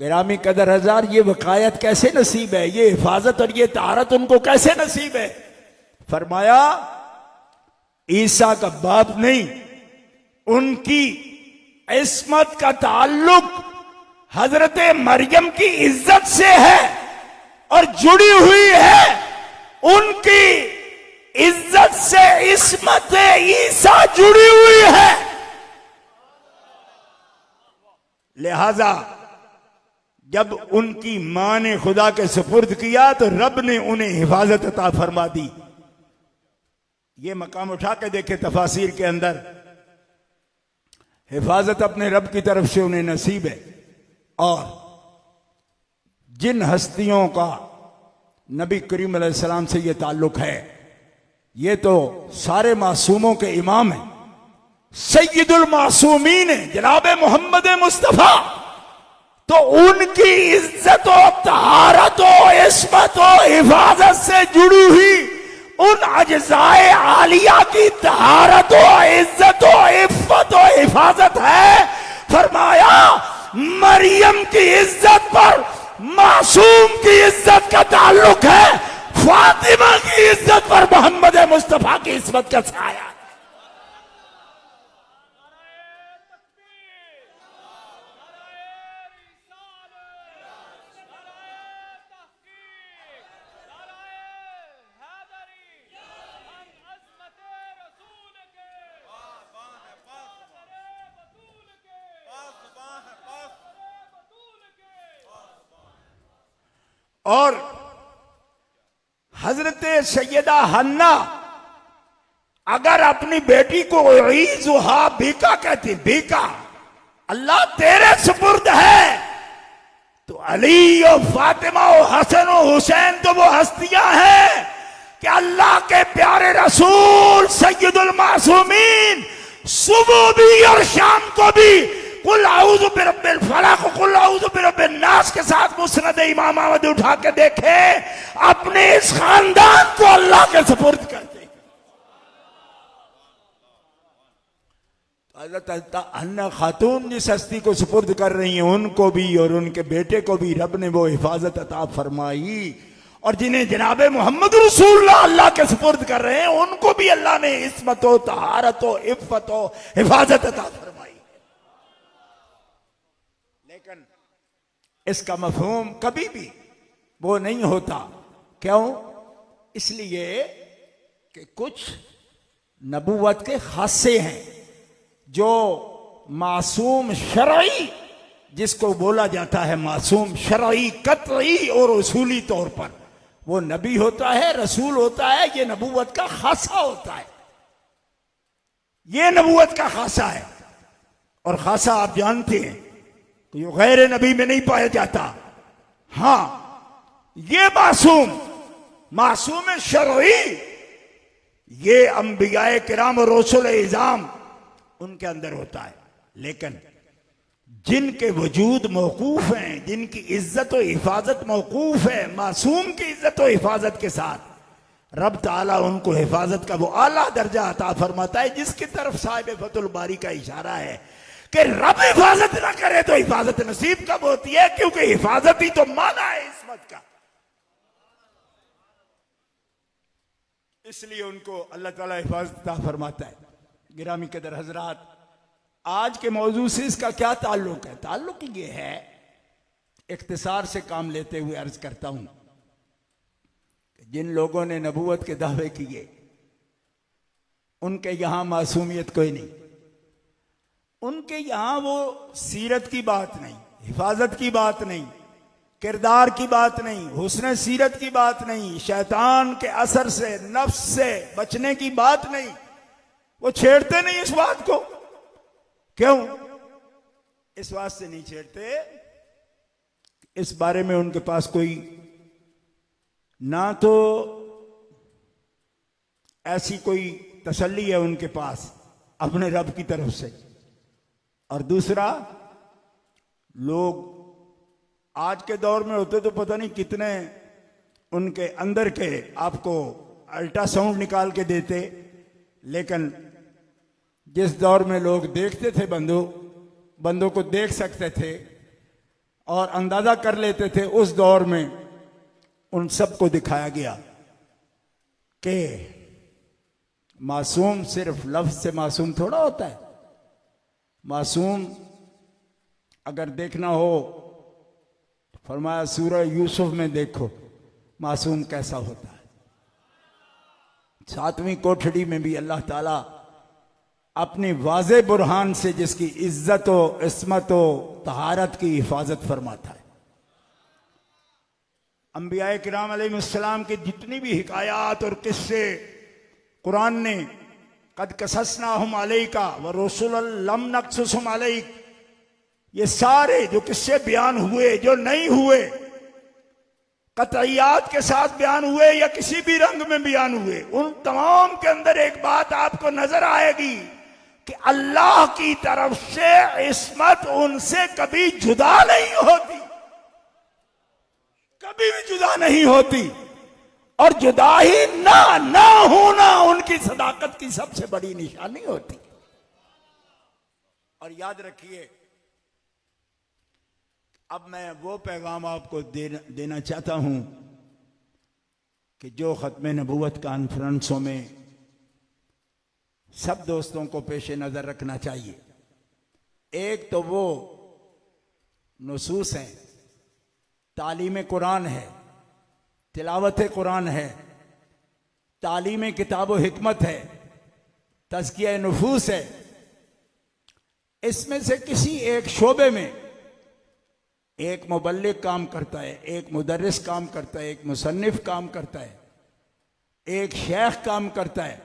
गिरामी कदर हजार, ये वकायत कैसे नसीब है, ये हिफाजत और ये तहारत उनको कैसे नसीब है? फरमाया ईसा का बाप नहीं, उनकी इस्मत का ताल्लुक हजरत मरियम की इज्जत से है और जुड़ी हुई है उनकी इज्जत से। इस्मत ईसा जुड़ी हुई है। लिहाजा जब उनकी मां ने खुदा के सुपुर्द किया तो रब ने उन्हें हिफाजत अता फरमा दी। ये मकाम उठा के देखे तफासिर के अंदर, हिफाजत अपने रब की तरफ से उन्हें नसीब है। और जिन हस्तियों का नबी करीम अलैहिस्सलाम से ये ताल्लुक है, ये तो सारे मासूमों के इमाम हैं, सय्यदुल मासूमीन है जनाब मोहम्मद मुस्तफा। तो उनकी इज्जत और तहारत और इस्मत और हिफाजत से जुड़ी हुई उन अज्जाए आलिया की तहारत और इज्जत और इफ़्फ़त और हिफाजत है। फरमाया मरियम की इज्जत पर मासूम की इज्जत का ताल्लुक है, फातिमा की इज्जत पर मोहम्मद मुस्तफा की इस्मत का छाया। और हजरत सैयदा हन्ना अगर अपनी बेटी को उईज़ुहा बिका कहती, बिका अल्लाह तेरे सुपुर्द है, तो अली और फातिमा और हसन और हुसैन तो वो हस्तियां हैं कि अल्लाह के प्यारे रसूल सैयदुल मासूमीन सुबह भी और शाम को भी कुल आऊज़ु बिरब्बिल फलक कुल आऊज़ु बिरब्बिन नास के साथ मुस्नद इमाम अहमद उठा के देखे, अपने इस खानदान को अल्लाह के सुपुर्द कर दे। हज़रत अन्ना खातून जिस हस्ती को सुपुर्द कर रही हैं, उनको भी और उनके बेटे को भी रब ने वो हिफाजत अता फरमाई, और जिन्हें जनाबे मोहम्मद रसूलुल्लाह अल्लाह के सुपुर्द कर रहे हैं, उनको भी अल्लाह ने इस्मत हो, तहारत हो, इफ़्फ़त हो, हिफाजत अता फरमाई। लेकिन इसका मफ़हूम कभी भी वो नहीं होता। क्यों? इसलिए कि कुछ नबूवत के खासे हैं जो मासूम शरई, जिसको बोला जाता है मासूम शरई, कतई और उसूली तौर पर वो नबी होता है, रसूल होता है, ये नबूवत का खासा होता है, ये नबूवत का खासा है। और खासा आप जानते हैं कि जो गैर नबी में नहीं पाया जाता। हां, ये मासूम शरई, ये अंबियाए किराम और रसूल इज़ाम उनके अंदर होता है। लेकिन जिनके वजूद मौकूफ हैं, जिनकी इज्जत और हिफाजत मौकूफ है मासूम की इज्जत और हिफाजत के साथ, रब ताला उनको हिफाजत का वो आला दर्जा अता फरमाता है, जिसकी तरफ साहिब फतुल बारी का इशारा है कि रब हिफाजत ना करे तो हिफाजत नसीब कब होती है, क्योंकि हिफाजत ही तो माना है इस्मत का। इसलिए उनको अल्लाह ताला हिफाजत अता फरमाता है। गिरामी कदर हजरात, आज के मौजू से इसका क्या ताल्लुक है? ताल्लुक ये है, इख्तिसार से काम लेते हुए अर्ज करता हूं, जिन लोगों ने नबूवत के दावे किए उनके यहां मासूमियत कोई नहीं, उनके यहां वो सीरत की बात नहीं, हिफाजत की बात नहीं, किरदार की बात नहीं, हुस्न सीरत की बात नहीं, शैतान के असर से, नफ्स से बचने की बात नहीं। वो छेड़ते नहीं इस बात को। क्यों इस बात से नहीं छेड़ते? इस बारे में उनके पास कोई ना तो ऐसी कोई तसल्ली है उनके पास अपने रब की तरफ से, और दूसरा, लोग आज के दौर में होते तो पता नहीं कितने उनके अंदर के आपको अल्ट्रासाउंड निकाल के देते, लेकिन जिस दौर में लोग देखते थे, बंदों को देख सकते थे और अंदाजा कर लेते थे, उस दौर में उन सबको दिखाया गया कि मासूम सिर्फ लफ्ज से मासूम थोड़ा होता है। मासूम अगर देखना हो, फरमाया सूरह यूसुफ में देखो मासूम कैसा होता है। 7वीं कोठड़ी में भी अल्लाह ताला अपनी वाज़े बुरहान से जिसकी इज्जत व इस्मत व तहारत की हिफाजत फरमाता है। अंबियाए किराम अलैहिस्सलाम की जितनी भी हिकायात और किस्से कुरान ने कद कससनाहुम अलैका व रसूलन लम नक़्सुसहुम अलैक, ये सारे जो किस्से बयान हुए, जो नहीं हुए, कतइयात के साथ बयान हुए या किसी भी रंग में बयान हुए, उन तमाम के अंदर एक बात आपको नजर आएगी कि अल्लाह की तरफ से इस्मत उनसे कभी जुदा नहीं होती, कभी भी जुदा नहीं होती, और जुदा ही ना होना उनकी सदाकत की सबसे बड़ी निशानी होती। और याद रखिए, अब मैं वो पैगाम आपको देना चाहता हूं कि जो खत्म नबूवत कॉन्फ्रेंसों में सब दोस्तों को पेश नजर रखना चाहिए। एक तो वो नुसूस हैं, तालीम कुरान है, तिलावत कुरान है, तालीम किताब व हिकमत है, तज़किया नुफूस है। इसमें से किसी एक शोबे में एक मुबल्लिग काम करता है, एक मुदर्रिस काम करता है, एक मुसन्निफ काम करता है, एक शेख काम करता है,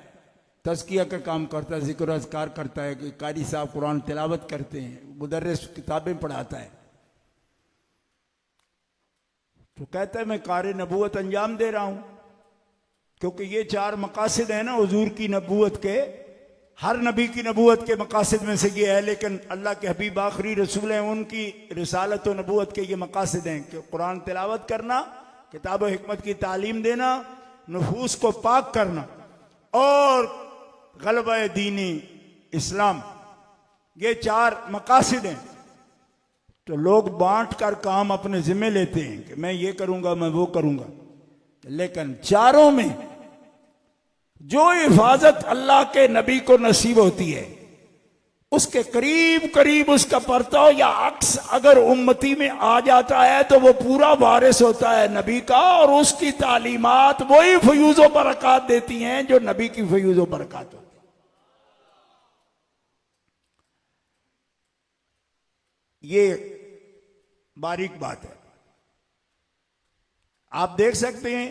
तज़किया का काम करता है, ज़िक्र अज़कार करता है, कि कारी साहब कुरान तिलावत करते हैं, मुदर्रिस किताबें पढ़ाता है, तो कहता है मैं कारी नबूवत अंजाम दे रहा हूं, क्योंकि ये 4 मकासद है ना हुजूर की नबूवत के। हर नबी की नबूवत के मकासद में से ये है, लेकिन अल्लाह के हबीब आखिरी रसूल हैं, उनकी रिसालत और नबूवत के ये मकासद हैं कि कुरान तिलावत करना, किताब व हिकमत की तालीम देना, नफूस को पाक करना और गलबा दीनी इस्लाम ये 4 मकासद हैं। तो लोग बांट कर काम अपने जिम्मे लेते हैं कि मैं ये करूंगा, मैं वो करूंगा, लेकिन चारों में जो हिफाजत अल्लाह के नबी को नसीब होती है उसके करीब करीब उसका परताव या अक्स अगर उम्मती में आ जाता है तो वो पूरा वारिस होता है नबी का, और उसकी तालीमात वही फयूज़ो बरकत देती हैं जो नबी की फयूज़ो बरकत होती है। ये बारीक बात है। आप देख सकते हैं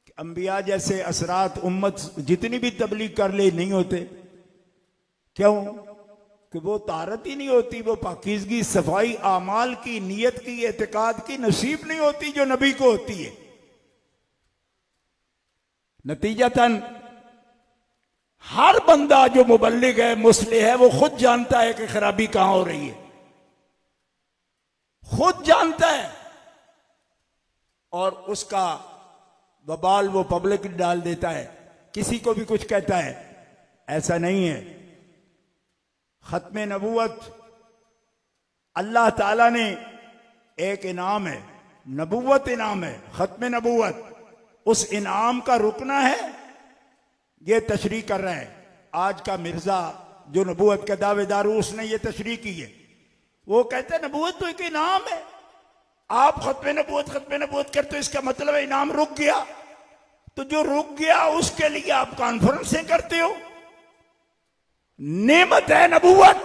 कि अंबिया जैसे असरात उम्मत जितनी भी तबलीग कर ले नहीं होते। क्यों? कि वो तारत ही नहीं होती, वो पाकीज़गी, सफाई, आमाल की, नीयत की, एतकाद की नसीब नहीं होती जो नबी को होती है। नतीजतन हर बंदा जो मुबल्लिग है, मुस्लिह है, वो खुद जानता है कि खराबी कहां हो रही है, खुद जानता है, और उसका वबाल वो पब्लिक डाल देता है, किसी को भी कुछ कहता है। ऐसा नहीं है। खत्म नबूवत अल्लाह ताला ने एक इनाम है, नबूवत इनाम है, खत्म नबूवत उस इनाम का रुकना है। ये तशरीह कर रहा है आज का मिर्जा जो नबूवत का दावेदार, उसने ये तशरीह की है। वो कहते हैं नबूवत तो एक इनाम है, आप खत्म नबूवत करते हो, इसका मतलब है इनाम रुक गया। तो जो रुक गया उसके लिए आप कॉन्फ्रेंसें करते हो। नेमत है नबूवत,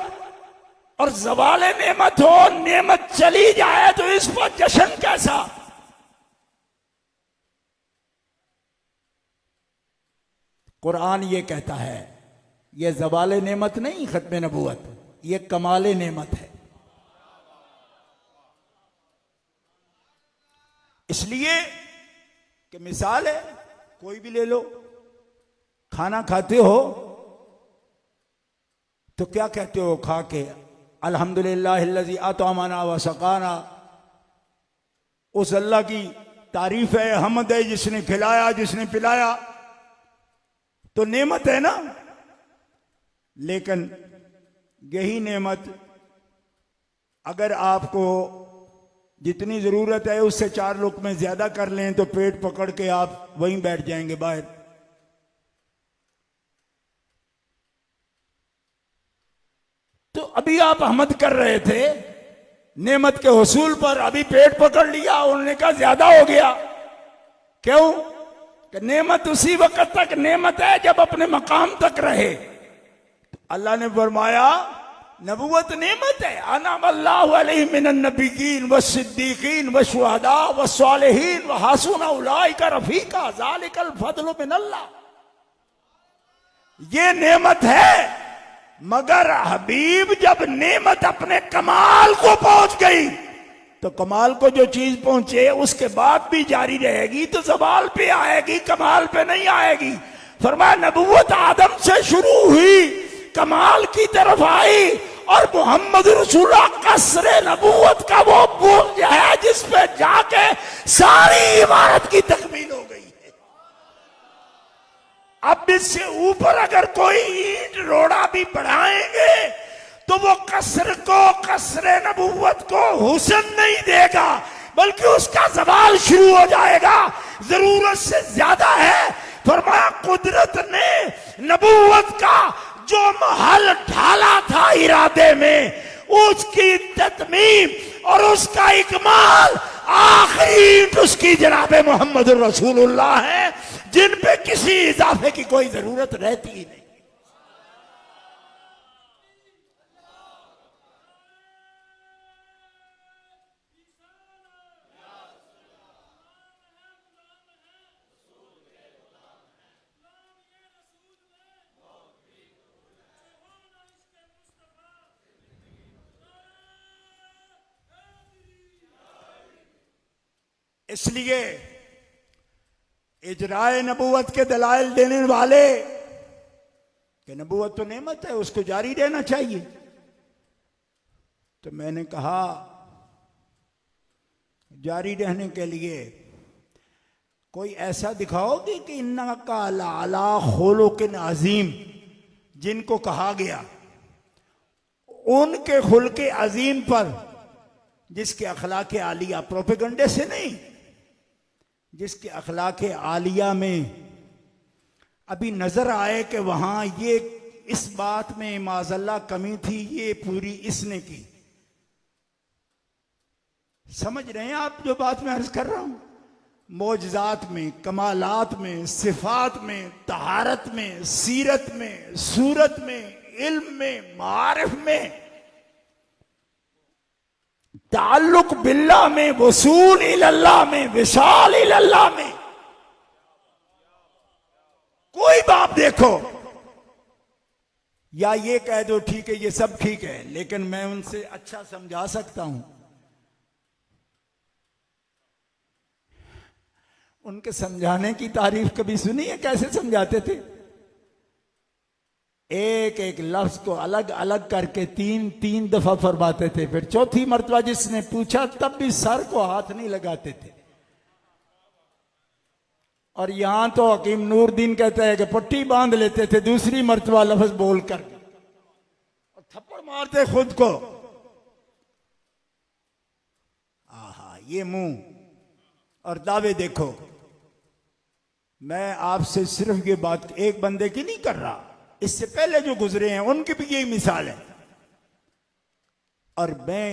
और ज़वाले नेमत हो, नेमत चली जाए तो इस पर जश्न कैसा। कुरान ये कहता है ये ज़वाले नेमत नहीं, खत्म नबूवत, ये कमाले नेमत है। इसलिए कि मिसाल है, कोई भी ले लो, खाना खाते हो तो क्या कहते हो खा के? अल्हम्दुलिल्लाहिल्लज़ी अतअमना व सक़ाना। उस अल्लाह की तारीफ है, हम्द है, जिसने खिलाया, जिसने पिलाया। तो नेमत है ना। लेकिन यही नेमत अगर आपको जितनी जरूरत है उससे 4 लुक़मे ज्यादा कर लें तो पेट पकड़ के आप वहीं बैठ जाएंगे बाहर। तो अभी आप अहमद कर रहे थे नेमत के हुसूल पर, अभी पेट पकड़ लिया, उन्होंने कहा ज्यादा हो गया। क्यों? कि नेमत उसी वक्त तक नेमत है जब अपने मकाम तक रहे। तो अल्लाह ने फरमाया नबूवत नेमत है। अनअम अल्लाहु अलैहिम मिनन नबिय्यीन व सिद्दीकीन व शुहदा व सालिहीन व हसुन उलाइका रफीका ज़ालिकल फज़्लु मिनल्लाह। ये नेमत है। मगर हबीब जब नेमत अपने कमाल को पहुंच गई तो कमाल को जो चीज पहुंचे उसके बाद भी जारी रहेगी तो ज़वाल पे आएगी, कमाल पे नहीं आएगी। फरमाया नबूवत आदम से शुरू हुई, कमाल की तरफ आई, और मोहम्मद रसूलुल्लाह कसरे नबूवत का वो बुर्ज है जिस पे जाके सारी इमारत की तकमील हो गई है। अब इससे ऊपर अगर कोई ईंट रोड़ा भी बढ़ाएंगे तो वो कसर को, कसरे नबूवत को हुस्न नहीं देगा, बल्कि उसका ज़वाल शुरू हो जाएगा। जरूरत से ज्यादा है। फरमाया कुदरत ने नबूवत का जो महल ढाला था इरादे में, उसकी तत्मीम और उसका इकमाल आखिरी उसकी जनाबे मोहम्मद रसूलुल्लाह है, जिन पे किसी इजाफे की कोई जरूरत रहती ही नहीं। इसलिए इजराए नबूवत के दलाइल देने वाले कि नबूवत तो नेमत है, उसको जारी रहना चाहिए। तो मैंने कहा जारी रहने के लिए कोई ऐसा दिखाओगे कि इन्ना का अला खुलुक़िन अज़ीम जिनको कहा गया उनके खुल्के अजीम पर, जिसके अखलाक आलिया, प्रोपेगंडे से नहीं, जिसके अखलाक आलिया में अभी नजर आए कि वहां ये इस बात में माज़अल्लाह कमी थी, ये पूरी इसने की। समझ रहे हैं आप जो बात मैं अर्ज कर रहा हूं? मोजज़ात में, कमालात में, सिफात में, तहारत में, सीरत में, सूरत में, इल्म में, मारिफ में, ताल्लुक बिल्लाह में, वसूल इल्लाह में, विशाल इल्लाह में, कोई बाप देखो, या ये कह दो ठीक है ये सब ठीक है, लेकिन मैं उनसे अच्छा समझा सकता हूं। उनके समझाने की तारीफ कभी सुनी है? कैसे समझाते थे? एक एक लफ्ज को अलग अलग करके तीन तीन दफा फरमाते थे। फिर चौथी मर्तबा जिसने पूछा तब भी सर को हाथ नहीं लगाते थे। और यहां तो हकीम नूरदीन कहता है कि पट्टी बांध लेते थे दूसरी मर्तबा लफ्ज बोलकर और थप्पड़ मारते खुद को। आहा, ये मुंह और दावे देखो। मैं आपसे सिर्फ ये बात एक बंदे की नहीं कर रहा, इससे पहले जो गुजरे हैं उनकी भी यही मिसाल है। और मैं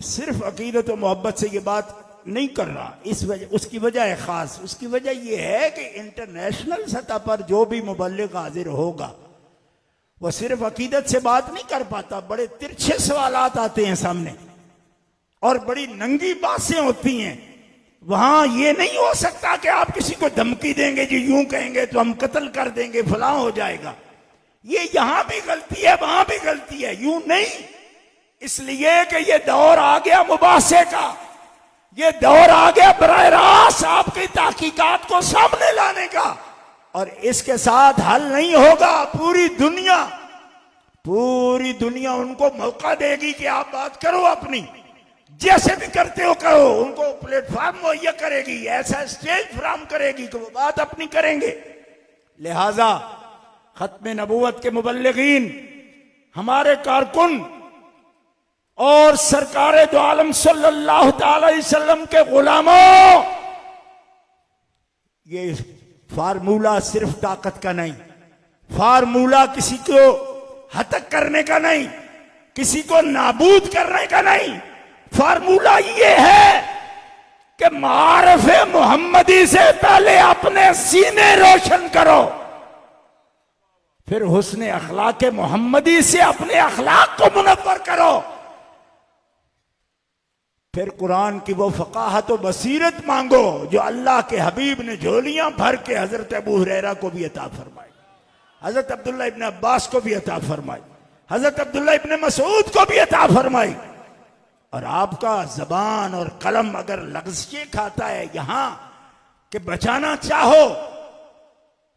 सिर्फ अकीदत और मोहब्बत से ये बात नहीं कर रहा, इस वजह, उसकी वजह है खास। उसकी वजह यह है कि इंटरनेशनल सतह पर जो भी मुबल्लिग हाजिर होगा वह सिर्फ अकीदत से बात नहीं कर पाता। बड़े तिरछे सवालात आते हैं सामने और बड़ी नंगी बातें होती हैं। वहां यह नहीं हो सकता कि आप किसी को धमकी देंगे जी यूं कहेंगे तो हम कत्ल कर देंगे, फलां हो जाएगा। ये यहां भी गलती है, वहां भी गलती है, यूं नहीं। इसलिए कि यह दौर आ गया मुबासे का, ये दौर आ गया बराह रास्त आपकी तहकीकात को सामने लाने का। और इसके साथ हल नहीं होगा। पूरी दुनिया उनको मौका देगी कि आप बात करो, अपनी जैसे भी करते हो करो। उनको प्लेटफॉर्म मुहैया करेगी, ऐसा स्टेज फराहम करेगी कि वो बात अपनी करेंगे। लिहाजा खत्म नबूवत के मुबल्लिगीन, हमारे कारकुन और सरकारे दो आलम सल्लल्लाहु अलैहि वसल्लम के गुलामों, ये फार्मूला सिर्फ ताकत का नहीं, फार्मूला किसी को हतक करने का नहीं, किसी को नाबूद करने का नहीं। फार्मूला ये है कि मारिफ़े मोहम्मदी से पहले अपने सीने रोशन करो, फिर हुस्ने अखलाक मोहम्मदी से अपने अखलाक को मुनव्वर करो, फिर कुरान की वो फ़क़ाहत व बसीरत मांगो जो अल्लाह के हबीब ने झोलियां भर के हजरत अबू हुरैरा को भी अता फरमाई, हजरत अब्दुल्ला इब्न अब्बास को भी अता फरमाई, हजरत अब्दुल्ला इब्न मसूद को भी अता फरमाई। और आपका जबान और कलम अगर लग़ज़िये खाता है यहां कि बचाना चाहो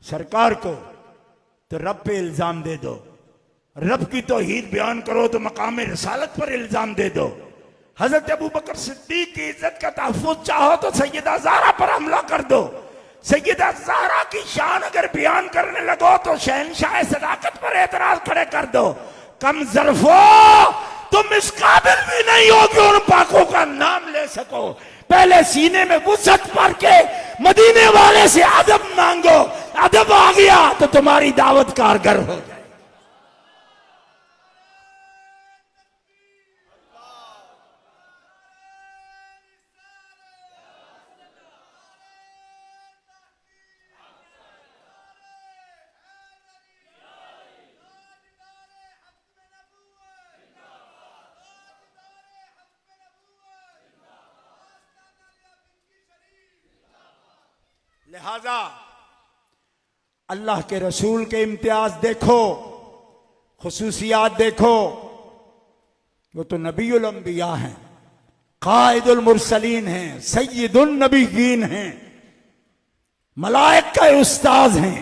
सरकार को, तो रब पे इल्जाम दे दो। रब की तौहीद बयान करो तो मकाम रिसालत पर इल्जाम दे दो। हजरत अबू बकर सिद्दीक की इज्जत का तहफ़्फ़ुज़ चाहो तो सैयदा ज़हरा पर हमला कर दो। सैयदा ज़हरा की शान अगर बयान करने लगो तो शहंशाह सदाकत पर एतराज खड़े कर दो। कम ज़र्फ़ो, तुम इस काबिल भी नहीं हो कि उन पाकों का नाम ले सको। पहले सीने में वुसअत भर के मदीने वाले से अदब मांगो, अदब आ गया तो तुम्हारी दावत कारगर हो जाए। लिहाजा अल्लाह के रसूल के इम्तियाज देखो, खुसूसियात देखो। वो तो नबीउल अंबिया हैं, कायदुल मुरसलीन हैं, सय्यदुन नबीयीन हैं, मलाइका के उस्ताद हैं,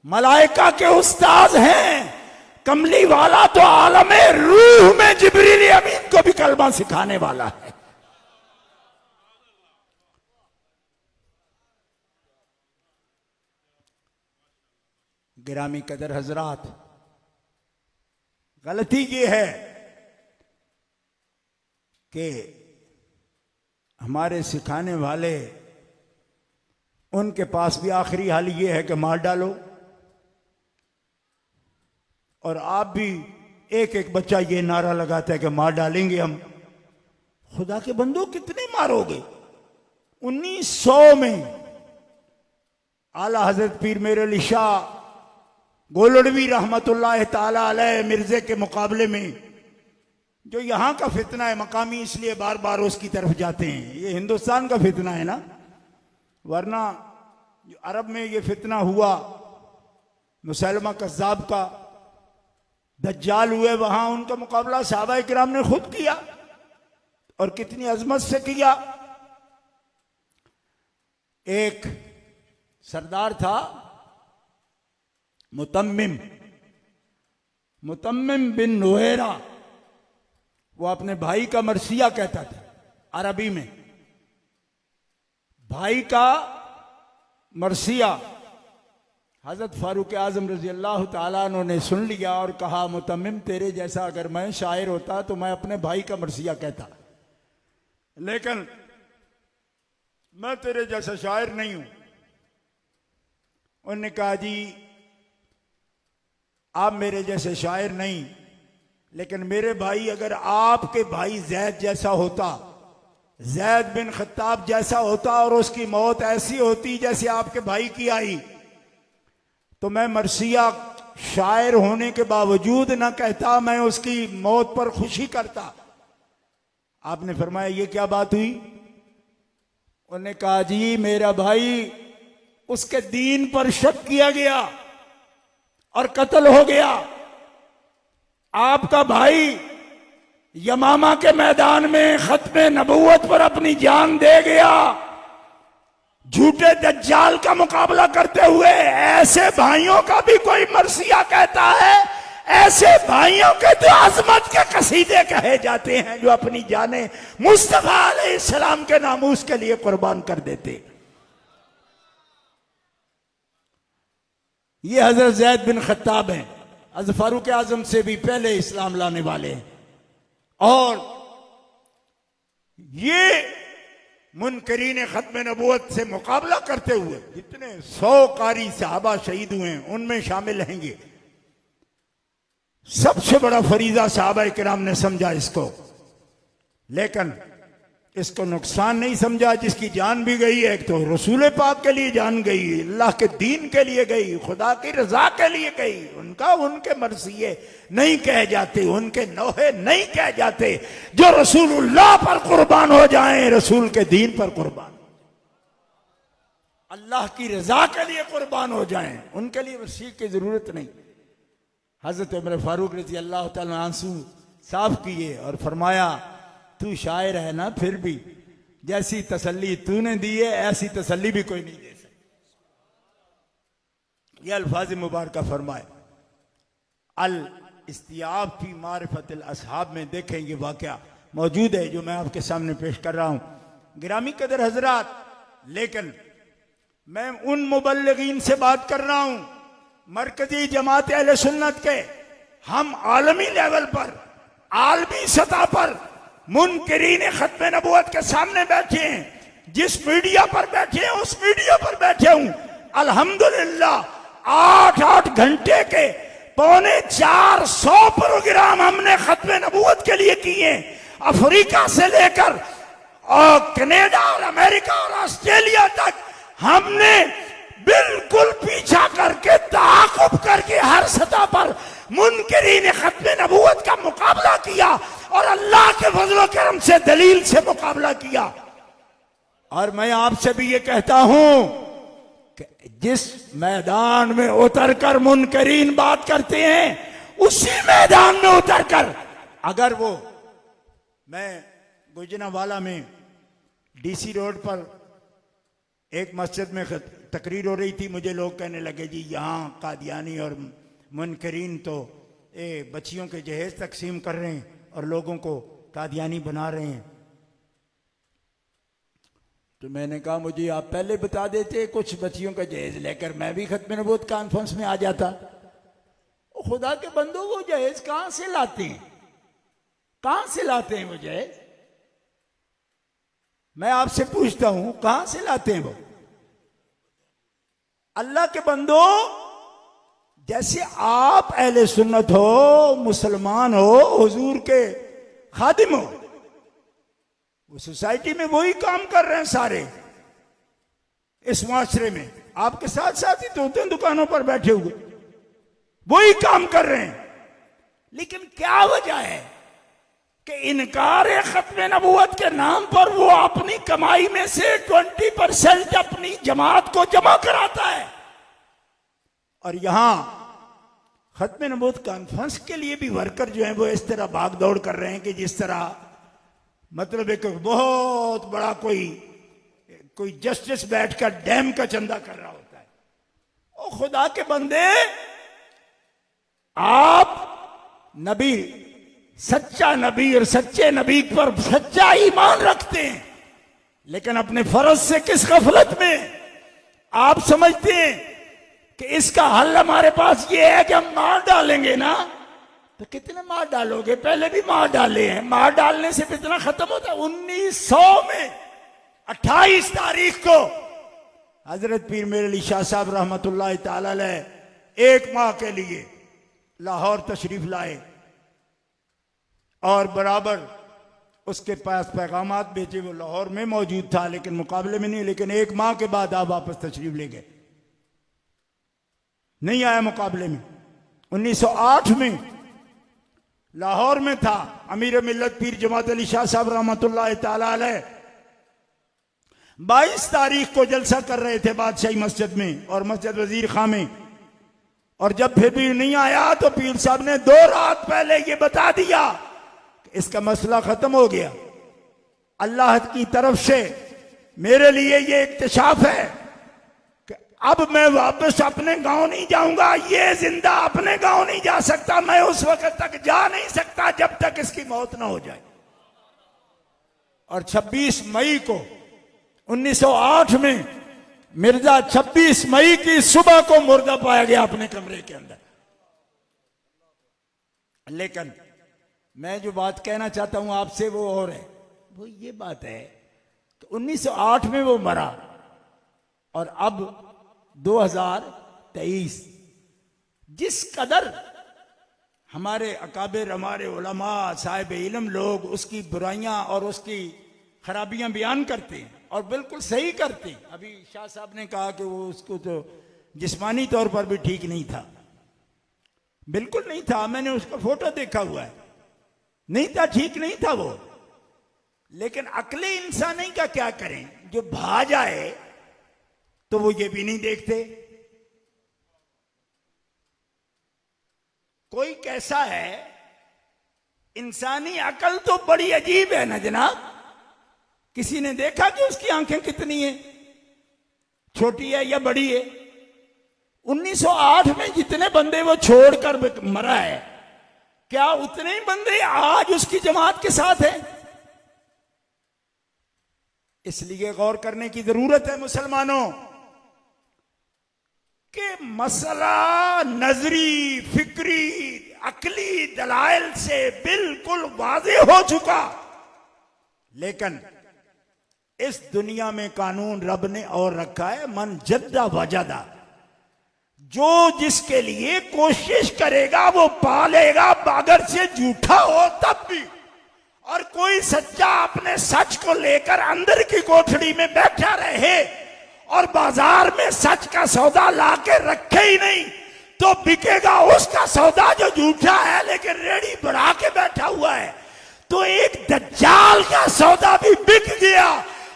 मलाइका के उस्ताद हैं। कमली वाला तो आलमे रूह में जिब्रील अमीन को भी कलमा सिखाने वाला है। गिरामी कदर हजरात, गलती ये है कि हमारे सिखाने वाले, उनके पास भी आखिरी हाल ये है कि मार डालो, और आप भी एक एक बच्चा ये नारा लगाता है कि मार डालेंगे हम। खुदा के बंदो कितने मारोगे? 1900 में आला हजरत पीर मेरे अली शाह गोलड़वी रहमतुल्लाह ताला अलैह मिर्जे के मुकाबले में, जो यहां का फितना है, मकामी इसलिए बार बार उसकी तरफ जाते हैं, ये हिंदुस्तान का फितना है ना, वरना जो अरब में ये फितना हुआ मुसलमा कज़्ज़ाब का, दज्जाल हुए, वहां उनका मुकाबला सहाबा किराम ने खुद किया और कितनी अजमत से किया। एक सरदार था मुतम्मिम बिन नुहैरा, वो अपने भाई का मरसिया कहता था अरबी में, भाई का मरसिया। हजरत फारूक आजम रजी अल्लाह ताला अन्हु ने सुन लिया और कहा, मुतम्मिम तेरे जैसा अगर मैं शायर होता तो मैं अपने भाई का मरसिया कहता, लेकिन मैं तेरे जैसा शायर नहीं हूं। उन्होंने कहा, जी आप मेरे जैसे शायर नहीं, लेकिन मेरे भाई अगर आपके भाई जैद जैसा होता, जैद बिन खत्ताब जैसा होता, और उसकी मौत ऐसी होती जैसे आपके भाई की आई, तो मैं मरसिया शायर होने के बावजूद ना कहता, मैं उसकी मौत पर खुशी करता। आपने फरमाया, ये क्या बात हुई? उन्होंने कहा, जी मेरा भाई, उसके दीन पर शक किया गया और कत्ल हो गया। आपका भाई यमामा के मैदान में खत्मे नबूवत पर अपनी जान दे गया, झूठे दज्जाल का मुकाबला करते हुए। ऐसे भाइयों का भी कोई मरसिया कहता है, ऐसे भाइयों के तो अजमत के कसीदे कहे जाते हैं जो अपनी जाने मुस्तफा अलैहिस्सलाम के नामूस के लिए कुर्बान कर देते। ये हजरत जैद बिन खत्ताब हैं, हजरत फारूक आजम से भी पहले इस्लाम लाने वाले हैं, और ये मुनकरीन खत्म नबूवत से मुकाबला करते हुए जितने 100 कारी सहाबा शहीद हुए हैं उनमें शामिल रहेंगे। सबसे बड़ा फरीजा सहाबा किराम ने समझा इसको, लेकिन इसको नुकसान नहीं समझा। जिसकी जान भी गई है, एक तो रसूल पाक के लिए जान गई, अल्लाह के दीन के लिए गई, खुदा की रजा के लिए गई। उनका उनके मर्सिये नहीं कह जाते, उनके नोहे नहीं कह जाते। जो रसूलुल्लाह पर कुर्बान हो जाएं, रसूल के दीन पर कुर्बान, अल्लाह की रजा के लिए कुर्बान हो जाएं, उनके लिए मर्सिये की जरूरत नहीं। हजरत उमर फारूक रज़ी अल्लाह तआला आंसू साफ किए और फरमाया, तू शायर है ना, फिर भी जैसी तसल्ली तूने दी है ऐसी तसल्ली भी कोई नहीं दे सकता। यह अल्फाज मुबारक फरमाए। अल इस्तियाब फी मारिफतिल असहाब में देखेंगे, वाकया मौजूद है जो मैं आपके सामने पेश कर रहा हूं। गिरामी कदर हजरात, लेकिन मैं उन मुबल्लिगीन से बात कर रहा हूं, मरकजी जमात अहले सुन्नत के। हम आलमी लेवल पर, आलमी सतह पर मुनकरीन खत्म नबूवत के सामने बैठे हैं। जिस मीडिया पर बैठे हैं उस मीडिया पर बैठे हूं। अल्हम्दुलिल्लाह 8-8 घंटे के 350 प्रोग्राम हमने खत्म नबूवत के लिए किए। अफ्रीका से लेकर और कनाडा और अमेरिका और ऑस्ट्रेलिया तक हमने बिल्कुल पीछा करके, ताक़ुब करके हर सतह पर मुनकरीन खत्म नबूवत का मुकाबला किया और अल्लाह के फजल करम से दलील से मुकाबला किया। और मैं आपसे भी ये कहता हूं कि जिस मैदान में उतरकर मुनकरीन बात करते हैं, उसी मैदान में उतरकर अगर वो, मैं गुजरांवाला में डीसी रोड पर एक मस्जिद में तकरीर हो रही थी, मुझे लोग कहने लगे, जी यहाँ कादियानी और मुनकरीन तो बच्चियों के जहेज तकसीम कर रहे हैं और लोगों को कादियानी बना रहे हैं। तो मैंने कहा, मुझे आप पहले बता देते, कुछ बच्चियों का जहेज लेकर मैं भी खत्म नबूवत कॉन्फ्रेंस में आ जाता। खुदा के बंदो वो जहेज कहां से लाते हैं, कहां से लाते हैं वो जहेज? मैं आपसे पूछता हूं कहां से लाते हैं वो? अल्लाह के बंदो, जैसे आप अहले सुन्नत हो, मुसलमान हो, हुजूर के खादिम हो, वो सोसाइटी में वही काम कर रहे हैं सारे, इस माशरे में आपके साथ साथ ही तो होते हैं दुकानों पर बैठे हुए, वही काम कर रहे हैं। लेकिन क्या वजह है कि इनकार खत्म नबूवत के नाम पर वो अपनी कमाई में से 20% अपनी जमात को जमा कराता है, और यहां खत्म नबूवत कॉन्फ्रेंस के लिए भी वर्कर जो है वो इस तरह भाग दौड़ कर रहे हैं कि जिस तरह मतलब एक बहुत बड़ा कोई जस्टिस बैठकर डैम का चंदा कर रहा होता है। ओ खुदा के बंदे, आप नबी, सच्चा नबी और सच्चे नबी पर सच्चा ईमान रखते हैं, लेकिन अपने फर्ज से किस गफलत में आप समझते हैं कि इसका हल हमारे पास ये है कि हम मार डालेंगे ना। तो कितने मार डालोगे? पहले भी मार डाले हैं, मार डालने से फितना खत्म होता है। 1900 में 28 तारीख को हजरत पीर मेरे अली शाह साहब रहमतुल्लाह ताला अलैह 1 माह के लिए लाहौर तशरीफ लाए और बराबर उसके पास पैगामात भेजे। वो लाहौर में मौजूद था लेकिन मुकाबले में नहीं, लेकिन 1 माह के बाद आप वापस तशरीफ ले गए, नहीं आया मुकाबले में। 1908 में लाहौर में था, अमीर मिल्लत पीर जमात अली शाह साहब रहमतुल्लाह ताला अलैह 22 तारीख को जलसा कर रहे थे बादशाही मस्जिद में और मस्जिद वजीर खां में, और जब फिर भी नहीं आया तो पीर साहब ने 2 रात पहले ये बता दिया कि इसका मसला खत्म हो गया। अल्लाह की तरफ से मेरे लिए ये इक्तिशाफ है कि अब मैं वापस अपने गांव नहीं जाऊंगा, ये जिंदा अपने गांव नहीं जा सकता, मैं उस वक्त तक जा नहीं सकता जब तक इसकी मौत ना हो जाए। और 26 मई को 1908 में मिर्जा 26 मई की सुबह को मुर्दा पाया गया अपने कमरे के अंदर। लेकिन मैं जो बात कहना चाहता हूं आपसे वो और है, वो ये बात है कि 1908 में वो मरा और अब 2023 जिस कदर हमारे अकाबिर, हमारे उलमा, साहिब इल्म लोग उसकी बुराइयां और उसकी खराबियां बयान करते हैं और बिल्कुल सही करते हैं। अभी शाह साहब ने कहा कि वो उसको तो जिस्मानी तौर पर भी ठीक नहीं था, बिल्कुल नहीं था, मैंने उसका फोटो देखा हुआ है, नहीं था, ठीक नहीं था वो। लेकिन अक्ले इंसानी का क्या करें, जो भा जाए तो वो ये भी नहीं देखते। कोई कैसा है, इंसानी अकल तो बड़ी अजीब है ना जनाब। किसी ने देखा कि उसकी आंखें कितनी है, छोटी है या बड़ी है? 1908 में जितने बंदे वो छोड़कर मरा है, क्या उतने ही बंदे आज उसकी जमात के साथ हैं? इसलिए गौर करने की जरूरत है मुसलमानों कि मसला नजरी, फिक्री, अकली दलाइल से बिल्कुल वाज़ेह हो चुका। लेकिन इस दुनिया में कानून रब ने और रखा है, मन जद्दा वजदा, जो जिसके लिए कोशिश करेगा वो पालेगा, अगर से झूठा हो तब भी। और कोई सच्चा अपने सच को लेकर अंदर की कोठड़ी में बैठा रहे और बाजार में सच का सौदा लाके रखे ही नहीं, तो बिकेगा उसका सौदा जो झूठा है लेकिन रेडी बढ़ा के बैठा हुआ है। तो एक दज्जाल का सौदा भी बिक गया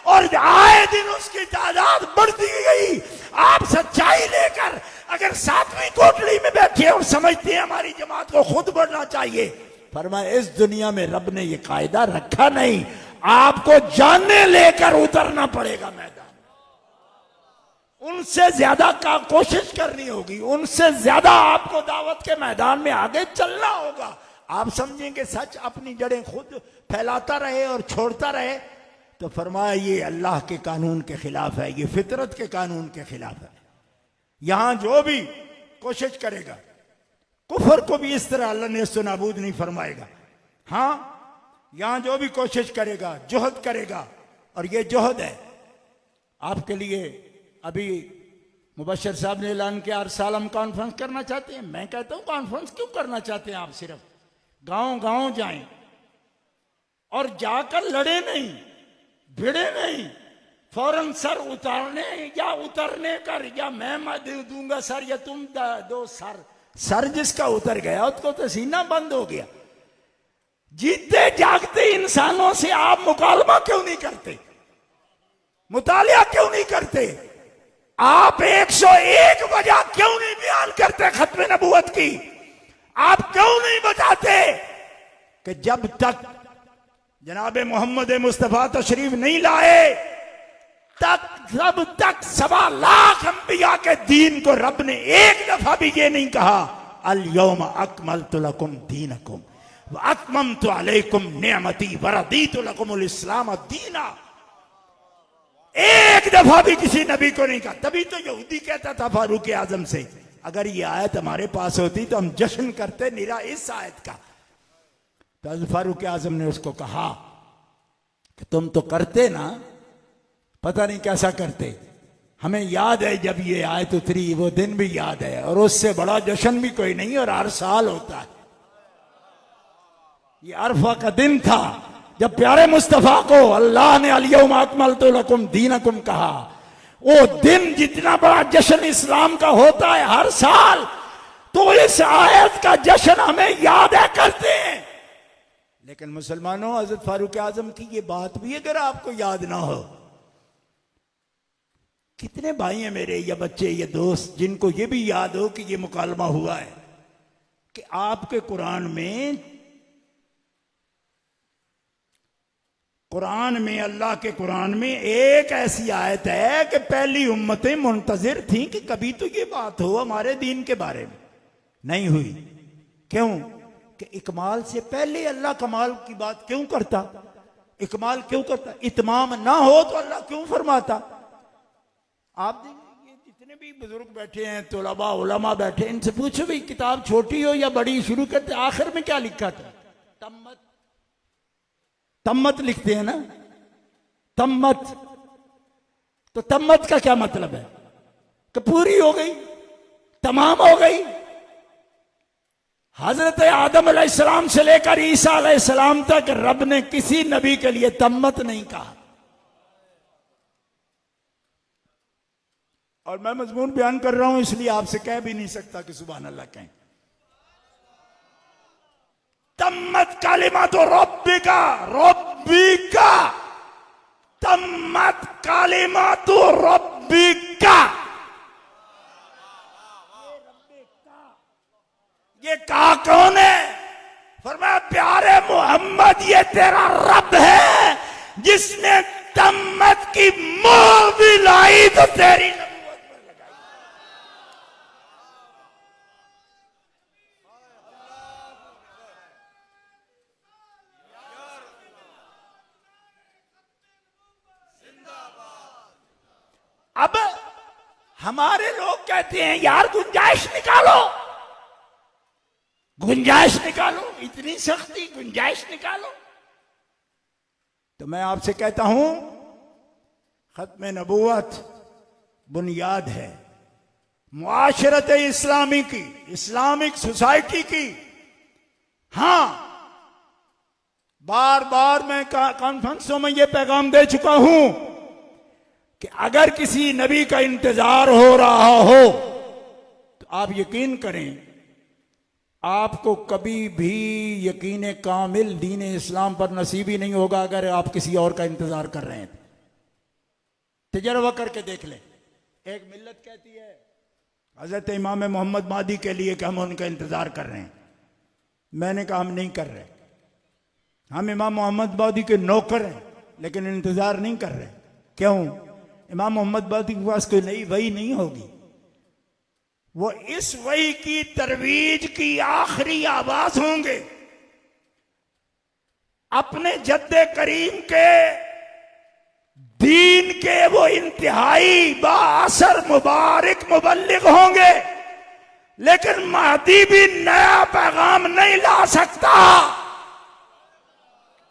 और आए दिन उसकी तादाद बढ़ती गई। आप सच्चाई लेकर अगर 7वीं कोठड़ी में बैठे और समझते हैं हमारी जमात को खुद बढ़ना चाहिए, फरमाया इस दुनिया में रब ने यह कायदा रखा नहीं, आपको जानने लेकर उतरना पड़ेगा मैदान। उनसे ज्यादा का कोशिश करनी होगी, उनसे ज्यादा आपको दावत के मैदान में आगे चलना होगा। आप समझेंगे सच अपनी जड़ें खुद फैलाता रहे और छोड़ता रहे, तो फरमाया ये अल्लाह के कानून के खिलाफ है, ये फितरत के कानून के खिलाफ है। यहां जो भी कोशिश करेगा कुफर को भी इस तरह अल्लाह ने नाबूद नहीं फरमाएगा। हाँ, यहां जो भी कोशिश करेगा, जोहद करेगा, और ये जोहद है आपके लिए। अभी मुबश्शिर साहब ने ऐलान किया हर साल हम कॉन्फ्रेंस करना चाहते हैं। मैं कहता हूं कॉन्फ्रेंस क्यों करना चाहते हैं आप? सिर्फ गांव गांव जाएं और जाकर लड़े नहीं, भिड़े नहीं, फौरन सर उतारने या उतरने कर, या मैं दूंगा सर या तुम दो सर। सर जिसका उतर गया उसको तो सीना बंद हो गया। जीते जागते इंसानों से आप मुकालमा क्यों नहीं करते? मुतालिया क्यों नहीं करते? आप 101 वजह क्यों नहीं बयान करते खत्म नबूवत की? आप क्यों नहीं बताते कि जब तक जनाब मोहम्मद मुस्तफा तशरीफ नहीं लाए तब तक 1.25 लाख अंबिया के दीन को रब ने एक दफा भी ये नहीं कहा अल यौम अकमलतु लकुम दीनकुम व अतममतु अलैकुम निअमती व रदीतु लकुमुल इस्लाम दीना। एक दफा भी किसी नबी को नहीं कहा। तभी तो यहूदी कहता था फारूक आजम से, अगर ये आयत हमारे पास होती तो हम जश्न करते निरा इस आयत का। तो फारूक आजम ने उसको कहा कि तुम तो करते ना, पता नहीं कैसा करते। हमें याद है जब ये आयत उतरी, वो दिन भी याद है, और उससे बड़ा जश्न भी कोई नहीं, और हर साल होता है। ये अरफा का दिन था जब प्यारे मुस्तफा को अल्लाह ने अल यौम अकमलतु लकुम दीनकुम कहा। वो दिन जितना बड़ा जश्न इस्लाम का होता है हर साल, तो इस आयत का जश्न हमें याद है करते हैं। लेकिन मुसलमानों, हजरत फारूक आजम की ये बात भी अगर आपको याद ना हो, कितने भाई हैं मेरे या बच्चे या दोस्त जिनको ये भी याद हो कि ये मुकालमा हुआ है कि आपके कुरान में अल्लाह के कुरान में एक ऐसी आयत है कि पहली उम्मतें मुंतजिर थीं कि कभी तो ये बात हो हमारे दीन के बारे में। नहीं हुई। क्यों? कि इकमाल से पहले अल्लाह कमाल की बात क्यों करता? इकमाल क्यों करता? इतमाम ना हो तो अल्लाह क्यों फरमाता? आप देखिए, ये जितने भी बुजुर्ग बैठे हैं, तुलबा उलमा बैठे, इनसे पूछो भाई किताब छोटी हो या बड़ी, शुरू करते आखिर में क्या लिखा था? तम्मत। तम्मत लिखते हैं ना, तम्मत। तो तम्मत का क्या मतलब है? कि पूरी हो गई, तमाम हो गई। हजरत आदम अलैहिस्सलाम से लेकर ईसा अलैहिस्सलाम तक रब ने किसी नबी के लिए तम्मत नहीं कहा। और मैं मजमून बयान कर रहा हूं, इसलिए आपसे कह भी नहीं सकता कि सुभान अल्लाह कहें। तम्मत कालिमा तो रब्बिका, रब्बिका, तम्मत कालिमा तो रब्बिका। ये कहा कौन है? फरमाया प्यारे मोहम्मद, ये तेरा रब है जिसने तम्मत की मोह भी लाई तो तेरी नबूवत पर लगाई। अब हमारे लोग कहते हैं यार गुंजाइश निकालो, गुंजाइश निकालो, इतनी सख्ती, गुंजाइश निकालो। तो मैं आपसे कहता हूं, खत्म नबूवत बुनियाद है मुआशरत इस्लामी की, इस्लामिक सोसाइटी की। हां, बार बार मैं कॉन्फ्रेंसों में यह पैगाम दे चुका हूं कि अगर किसी नबी का इंतजार हो रहा हो तो आप यकीन करें, आपको कभी भी यकीन कामिल दीन इस्लाम पर नसीब ही नहीं होगा अगर आप किसी और का इंतजार कर रहे हैं। तजर्बा करके देख लें। एक मिल्लत कहती है हजरत इमाम मोहम्मद मादी के लिए कि हम उनका इंतजार कर रहे हैं। मैंने कहा हम नहीं कर रहे, हम इमाम मोहम्मद मादी के नौकर हैं लेकिन इंतजार नहीं कर रहे। क्यों? इमाम मोहम्मद मादी के पास कोई नई वही नहीं होगी। वो इस वही की तरवीज की आखिरी आवाज होंगे। अपने जद्दे करीम के दीन के वो इंतहाई बाअसर मुबारक मुबल्लिग होंगे लेकिन महदी भी नया पैगाम नहीं ला सकता,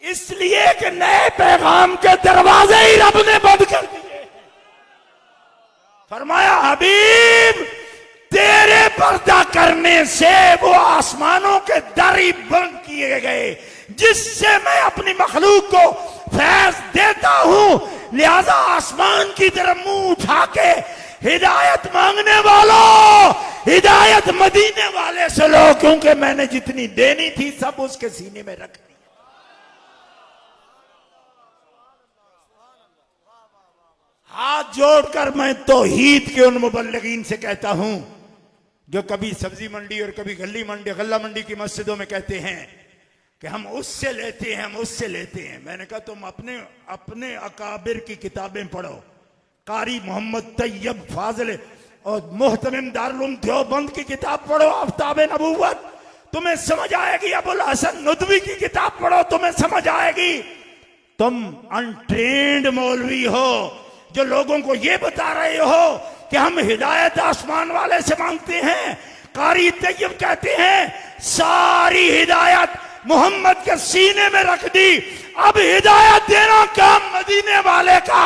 इसलिए कि नए पैगाम के दरवाजे ही रब ने बंद कर दिए। फरमाया हबीब तेरे पर्दा करने से वो आसमानों के दर ही बंद किए गए जिससे मैं अपनी मखलूक को फैज देता हूं। लिहाजा आसमान की तरफ मुंह उठा के हिदायत मांगने वालों, हिदायत मदीने वाले से लो, क्योंकि मैंने जितनी देनी थी सब उसके सीने में रख दी। हाथ जोड़कर मैं तौहीद के उन मुबल्लिगीन से कहता हूं जो कभी सब्जी मंडी और कभी गल्ला मंडी की मस्जिदों में कहते हैं कि हम उससे लेते हैं, हम उससे लेते हैं। मैंने कहा तुम अपने अकाबिर की किताबें पढ़ो, कारी मोहम्मद तैयब फाजिल और मोहतरम दारुल देवबंद की किताब पढ़ो आफ्ताब नबूवत, तुम्हें समझ आएगी। अबुल हसन नदवी की किताब पढ़ो, तुम्हें समझ आएगी। तुम अनट्रेंड मौलवी हो जो लोगों को यह बता रहे हो कि हम हिदायत आसमान वाले से मांगते हैं। कारी तैयब कहते हैं सारी हिदायत मोहम्मद के सीने में रख दी, अब हिदायत देना काम मदीने वाले का।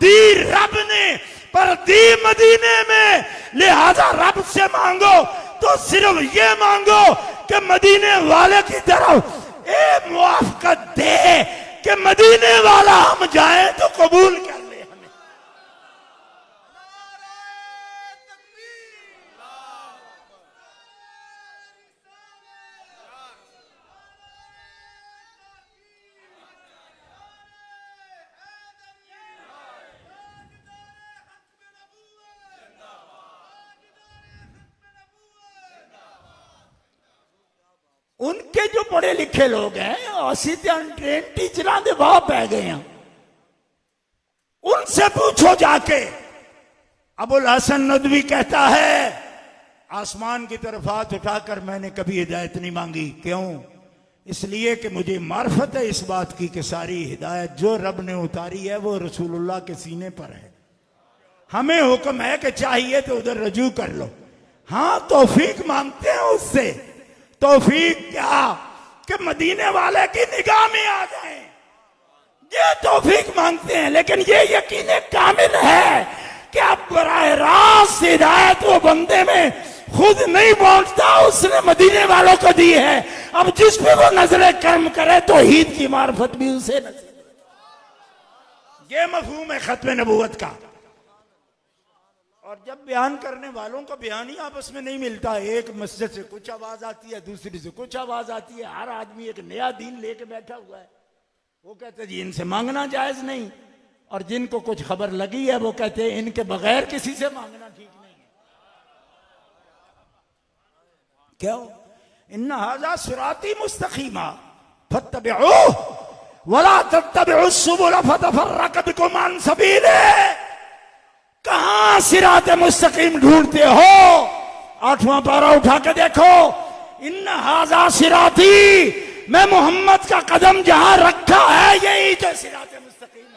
दी रब ने पर दी मदीने में, लिहाजा रब से मांगो तो सिर्फ ये मांगो कि मदीने वाले की तरफ ए मुआफकत दे कि मदीने वाला हम जाएं तो कबूल कर ले। उनके जो पढ़े लिखे लोग हैं असी अनट्रेन टीचर दे वाह पै गए हैं, उनसे पूछो जाके। अबुल हसन नदवी कहता है आसमान की तरफ हाथ उठाकर मैंने कभी हिदायत नहीं मांगी। क्यों? इसलिए कि मुझे मार्फत है इस बात की कि सारी हिदायत जो रब ने उतारी है वो रसूलुल्लाह के सीने पर है। हमें हुक्म है कि चाहिए तो उधर रजू कर लो। हाँ तौफीक मांगते हैं उससे, तौफीक क्या कि मदीने वाले की निगाह में आ जाए, ये तौफीक मांगते हैं। लेकिन ये यकीन कामिल है कि अब बराह रास्त हिदायत वो बंदे में खुद नहीं पहुंचता, उसने मदीने वालों को दी है। अब जिस पे वो नजरे कर्म करे तो ईद की मार्फत भी उसे नसीब। ये मफहूम है खत्म नबूवत का। और जब बयान करने वालों का बयान ही आपस में नहीं मिलता, एक मस्जिद से कुछ आवाज आती है, दूसरी से कुछ आवाज आती है, हर आदमी एक नया दीन लेके बैठा हुआ है। वो कहते जी इनसे मांगना जायज नहीं, और जिनको कुछ खबर लगी है वो कहते हैं इनके बगैर किसी से मांगना ठीक नहीं है। क्यों? इन्ना हाज़ा सिराती मुस्तकीमा फत्तबिऊह वला तत्तबिउस सुबुल फतफर्रक बिकुम अन सबीलिह। कहां सिरात मुस्तकीम ढूंढते हो? 8वां पारा उठा के देखो, इन्ना हाज़ा सिराती, मैं मोहम्मद का कदम जहां रखा है यही तो सिरात मुस्तकीम है।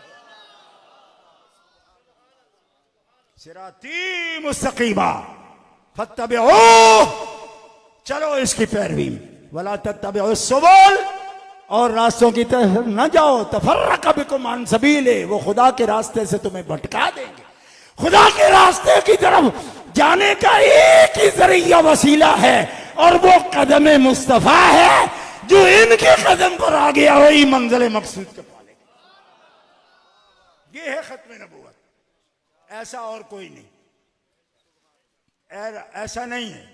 सिराती मुस्तकीमा फत्तबिऊह, चलो इसकी पैरवी में। वला तत्तबिउस सुबुल, और रास्तों की तरफ न जाओ। तफर्रक बिकुम अन सबीलिह, वो खुदा के रास्ते से तुम्हें भटका देंगे। खुदा के रास्ते की तरफ जाने का एक ही जरिया वसीला है, और वो कदम मुस्तफा है। जो इनके कदम पर आ गया वही मंजिल मकसूद के पालेगा। ये है खत्म नबूवत, ऐसा और कोई नहीं, ऐसा नहीं है।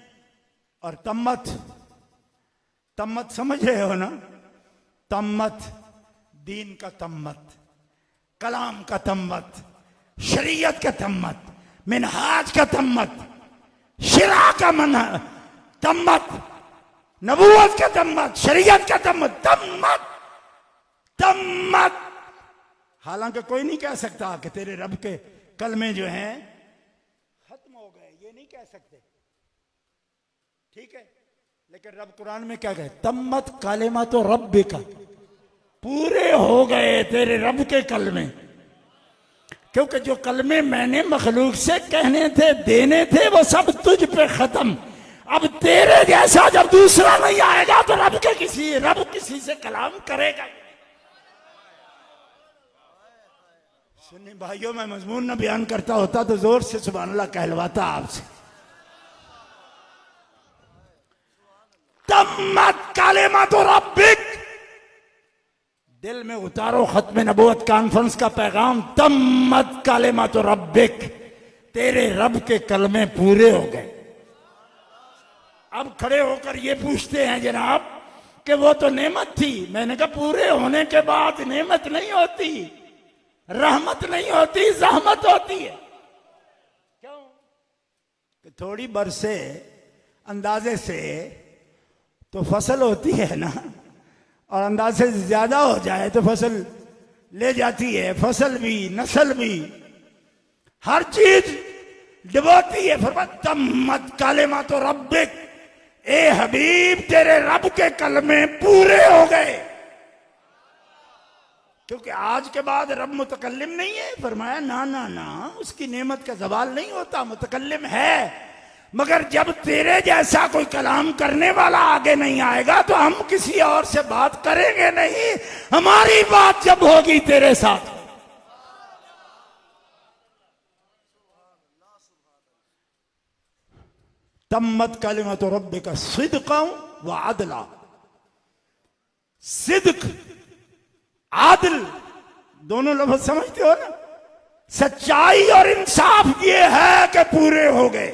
और तम्मत, तम्मत समझ रहे हो ना? तम्मत दीन का तम्मत, कलाम का तम्मत, शरीयत का तम्मत, मिनहाज का तम्मत, शिरा का तम्मत, नबूवत का तम्मत, शरीयत का तम्मत, तम्मत तम्मत। हालांकि कोई नहीं कह सकता कि तेरे रब के कलमे जो हैं खत्म हो गए, ये नहीं कह सकते, ठीक है। लेकिन रब कुरान में क्या कहे? तम्मत कालिमा तो रब का, पूरे हो गए तेरे रब के कलमे। क्योंकि जो कलमे मैंने मखलूक से कहने थे, देने थे, वो सब तुझ पे खत्म। अब तेरे जैसा जब दूसरा नहीं आएगा तो रब किसी से कलाम करेगा। सुन्नी भाइयों, मैं मजमून न बयान करता होता तो जोर से सुभान अल्लाह कहलवाता आपसे। तम्मत कलिमतु रब्बिक, दिल में उतारो खत्म नबूवत कॉन्फ्रेंस का पैगाम। तम्मत कलिमतु रब्बिक, तेरे रब के कलमे पूरे हो गए। अब खड़े होकर ये पूछते हैं जनाब कि वो तो नेमत थी। मैंने कहा पूरे होने के बाद नेमत नहीं होती, रहमत नहीं होती, जहमत होती है। क्यों? कि थोड़ी बरसे अंदाजे से तो फसल होती है ना, और अंदाजे से ज्यादा हो जाए तो फसल ले जाती है। फसल भी, नस्ल भी, हर चीज डुबोती है। फरमाया तम्मत कलिमतु रब्बिक, ए हबीब तेरे रब के कलमे पूरे हो गए। क्योंकि आज के बाद रब मुतकल्लिम नहीं है। फरमाया ना ना ना, उसकी नेमत का जवाल नहीं होता, मुतकल्लिम है। मगर जब तेरे जैसा कोई कलाम करने वाला आगे नहीं आएगा तो हम किसी और से बात करेंगे नहीं। हमारी बात जब होगी तेरे साथ। तम्मत कलिमतु रब्बिका सिद्क़न व अदला, सिद्क आदिल दोनों लफ्ज समझते हो ना। सच्चाई और इंसाफ ये है कि पूरे हो गए।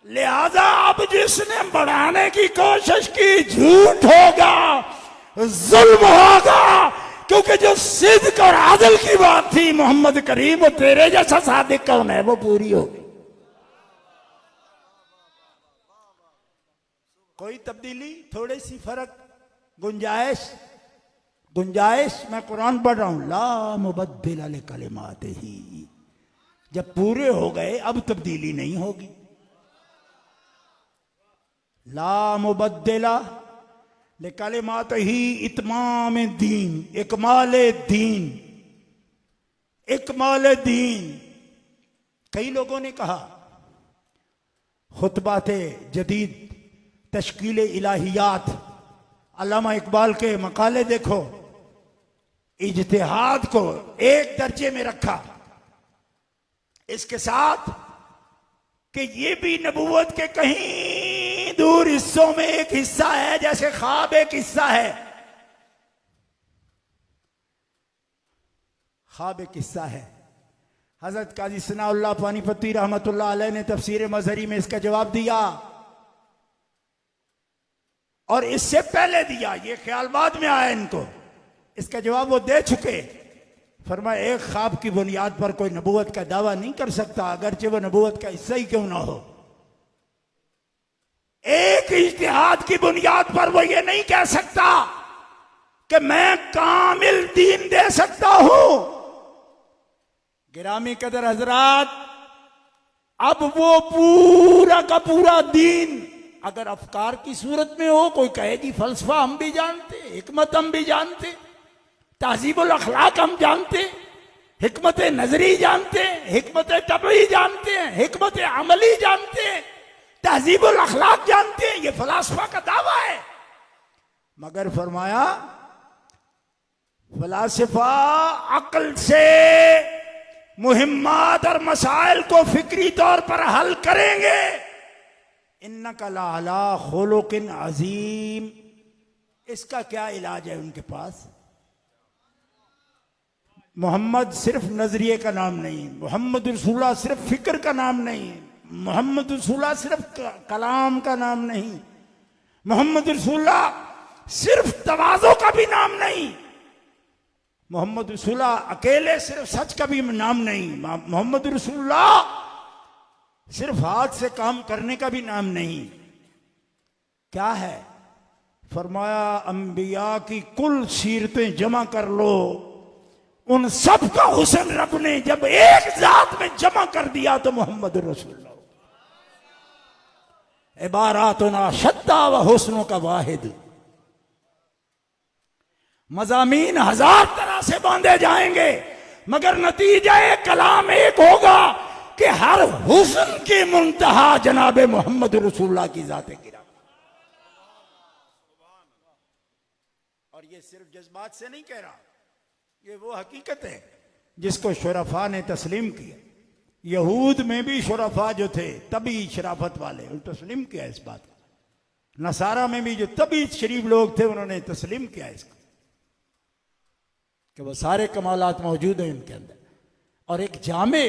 लिहाजा अब जिसने बढ़ाने की कोशिश की, झूठ होगा, जुल्म होगा। क्योंकि जो सिद्क और आदिल की बात थी मोहम्मद करीम, वो तेरे जैसा सादिक कौन है, वो पूरी हो गई। कोई तब्दीली, थोड़ी सी फर्क, गुंजाइश मैं कुरान पढ़ रहा हूं। ला मुबद्दिल लिकलिमातिही, जब पूरे हो गए अब तब्दीली नहीं होगी। ला मुबद्दिला लिकलिमातिही, इत्माम दीन, इकमाल दीन, इकमाल दीन। कई लोगों ने कहा खुतबाते जदीद, तश्कील इलाहियात, अल्लामा इकबाल के मकाले देखो, इज्तिहाद को एक दर्जे में रखा। इसके साथ कि ये भी नबूवत के कहीं दूर हिस्सों में एक हिस्सा है, जैसे ख्वाब एक हिस्सा है। ख्वाब एक हिस्सा है। हजरत काजी सनाउल्लाह पानीपती रहमतुल्लाह अलैह ने तफसीर मजहरी में इसका जवाब दिया, और इससे पहले दिया, ये ख्याल बाद में आया इनको। इसका जवाब वो दे चुके। फरमाया एक ख्वाब की बुनियाद पर कोई नबूवत का दावा नहीं कर सकता, अगरचे वो नबूवत का हिस्सा ही क्यों ना हो। एक इज्तिहाद की बुनियाद पर वो ये नहीं कह सकता कि मैं कामिल दीन दे सकता हूं। गिरामी कदर हजरात, अब वो पूरा का पूरा दीन अगर अफकार की सूरत में हो, कोई कहे जी फलसफा हम भी जानते, हिकमत हम भी जानते, तहजीबुल अखलाक हम जानते, हिकमत नजरी जानते, हिकमत तबई जानते हैं, हिकमत अमली जानते हैं, तहजीबुल अखलाक जानते हैं, ये फलसफा का दावा है। मगर फरमाया फलसफा अक्ल से मुहिम्मात और मसाइल को फिक्री तौर पर हल करेंगे। इन्नका लाअला खुलुकिन अजीम, इसका क्या इलाज है उनके पास। मोहम्मद सिर्फ नजरिए का नाम नहीं, मोहम्मद रसूलुल्लाह सिर्फ फिक्र का नाम नहीं, मोहम्मद रसूलुल्लाह सिर्फ कलाम का नाम नहीं, मोहम्मद रसूलुल्लाह सिर्फ तवाज़ो का भी नाम नहीं, मोहम्मद रसूलुल्लाह अकेले सिर्फ सच का भी नाम नहीं, मोहम्मद रसूलुल्लाह सिर्फ हाथ से काम करने का भी नाम नहीं। क्या है? फरमाया अंबिया की कुल सीरतें जमा कर लो, उन सब का हुस्न रब ने जब एक जात में जमा कर दिया तो मोहम्मद रसूलुल्लाह। इबारातुना शत्ता व हुस्नों का वाहिद, मज़ामीन हजार तरह से बांधे जाएंगे मगर नतीजा कलाम एक होगा कि हर हुस्न की मुंतहा जनाब मोहम्मद रसूलुल्लाह की जात गिरा। और ये सिर्फ जज्बात से नहीं कह रहा, ये वो हकीकत है जिसको शुरफा ने तस्लीम किया। यहूद में भी शुरफा जो थे तभी शराफत वाले, उन्होंने तस्लीम किया इस बात को। नसारा में भी जो तभी शरीफ लोग थे उन्होंने तस्लीम किया इसको कि वो सारे कमालात मौजूद हैं इनके अंदर। और एक जामे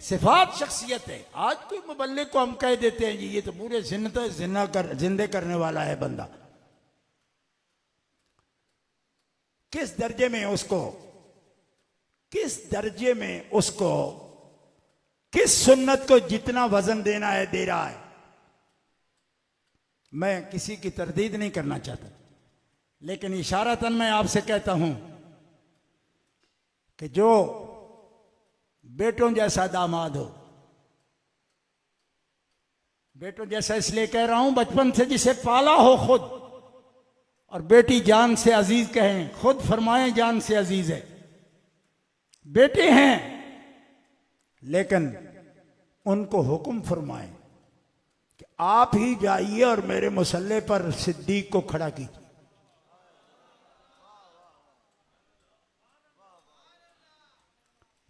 सिफात शख्सियत है। आज कोई मुबल्लिग को हम कह देते हैं जी ये तो पूरे जिंदे करने वाला है बंदा, किस दर्जे में उसको किस सुन्नत को जितना वजन देना है दे रहा है। मैं किसी की तरदीद नहीं करना चाहता, लेकिन इशारतन मैं आपसे कहता हूं कि जो बेटों जैसा दामाद हो, बेटों जैसा इसलिए कह रहा हूं बचपन से जिसे पाला हो खुद, और बेटी जान से अजीज कहें, खुद फरमाएं जान से अजीज है। बेटे हैं लेकिन उनको हुक्म फरमाएं कि आप ही जाइए और मेरे मुसल्ले पर सिद्दीक को खड़ा कीजिए।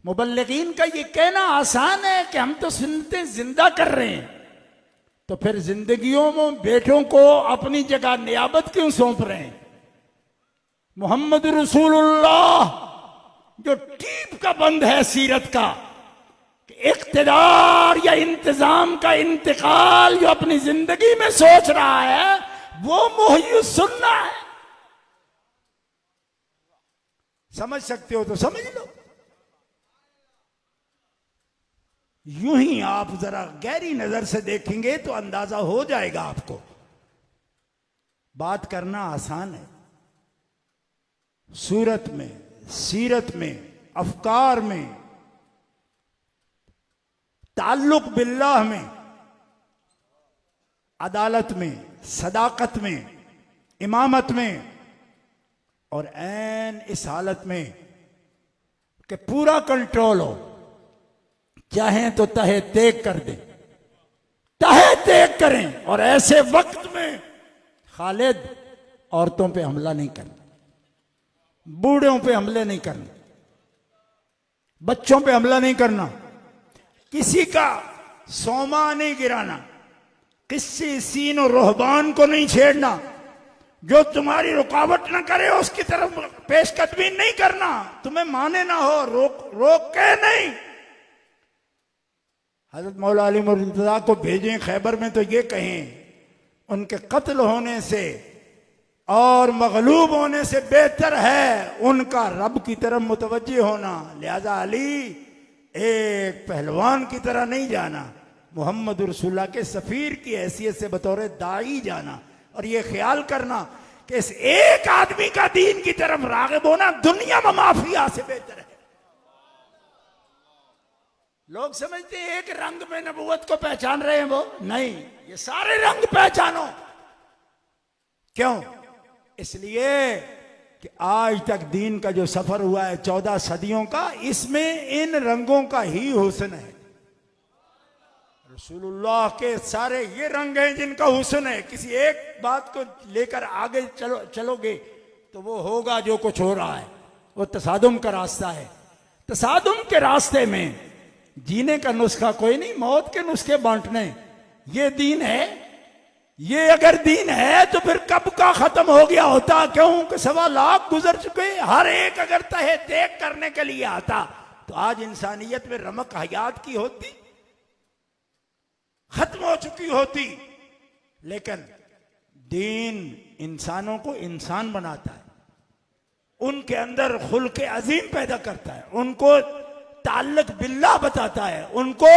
मुबल्लिगीन का ये कहना आसान है कि हम तो सुन्नतें जिंदा कर रहे हैं, तो फिर जिंदगियों में बेटों को अपनी जगह नियाबत क्यों सौंप रहे हैं? मोहम्मद रसूलुल्लाह जो टीप का बंद है सीरत का, इख्तिदार या इंतजाम का इंतकाल जो अपनी जिंदगी में सोच रहा है, वो मुहय्यिस सुन्ना है। समझ सकते हो तो समझ लो। यूं ही आप जरा गहरी नजर से देखेंगे तो अंदाजा हो जाएगा आपको। बात करना आसान है, सूरत में, सीरत में, अफकार में, ताल्लुक बिल्लाह में, अदालत में, सदाकत में, इमामत में, और ऐन इस हालत में कि पूरा कंट्रोल हो, चाहें तो तहे तेग कर दें, तहे तेग करें। और ऐसे वक्त में खालिद औरतों पे हमला नहीं करना, बूढ़ों पे हमले नहीं करना, बच्चों पे हमला नहीं करना, किसी का सोमा नहीं गिराना, किसी सीन और रोहबान को नहीं छेड़ना, जो तुम्हारी रुकावट ना करे उसकी तरफ पेशकदमी नहीं करना, तुम्हें माने ना हो रोक के नहीं। हजरत मौला अली मुर्तज़ा को भेजें खैबर में तो ये कहें उनके कत्ल होने से और मगलूब होने से बेहतर है उनका रब की तरफ मुतवज्जे होना। लिहाजा अली एक पहलवान की तरह नहीं जाना, मोहम्मद रसूलुल्लाह के सफीर की हैसियत से बतौर दाई जाना, और ये ख्याल करना कि इस एक आदमी का दीन की तरफ राग़िब होना दुनिया में माफिया से बेहतर है। लोग समझते हैं एक रंग में नबूवत को पहचान रहे हैं, वो नहीं, ये सारे रंग पहचानो। क्यों? इसलिए कि आज तक दीन का जो सफर हुआ है 14 सदियों का, इसमें इन रंगों का ही हुस्न है। रसूलुल्लाह के सारे ये रंग हैं जिनका हुस्न है। किसी एक बात को लेकर आगे चलोगे तो वो होगा जो कुछ हो रहा है, वो तसादुम का रास्ता है। तसादुम के रास्ते में जीने का नुस्खा कोई नहीं, मौत के नुस्खे बांटने, ये दीन है। ये अगर दीन है तो फिर कब का खत्म हो गया होता। क्यों कि 1.25 लाख गुजर चुके, हर एक अगर तहे तेग करने के लिए आता तो आज इंसानियत में रमक हयात की होती, खत्म हो चुकी होती। लेकिन दीन इंसानों को इंसान बनाता है, उनके अंदर खुल्क अजीम पैदा करता है, उनको ताल्लुक बिल्लाह बताता है, उनको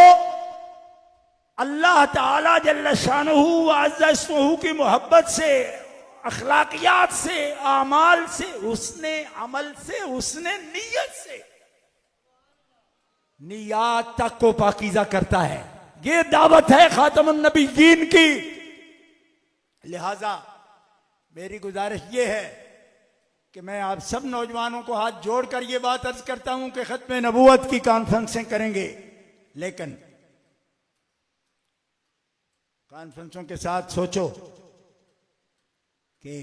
अल्लाह ताला जल्ल शानुहु व अज़्ज़ इस्मुहु की मोहब्बत से, अखलाकियात से, आमाल से, उसने अमल से, उसने नीयत से, नियत तक को पाकीज़ा करता है। ये दावत है खातमुन नबिय्यीन की। लिहाजा मेरी गुजारिश ये है कि मैं आप सब नौजवानों को हाथ जोड़कर ये बात अर्ज करता हूं कि खत्म नबूवत की कॉन्फ्रेंसें करेंगे, लेकिन कॉन्फ्रेंसों के साथ सोचो कि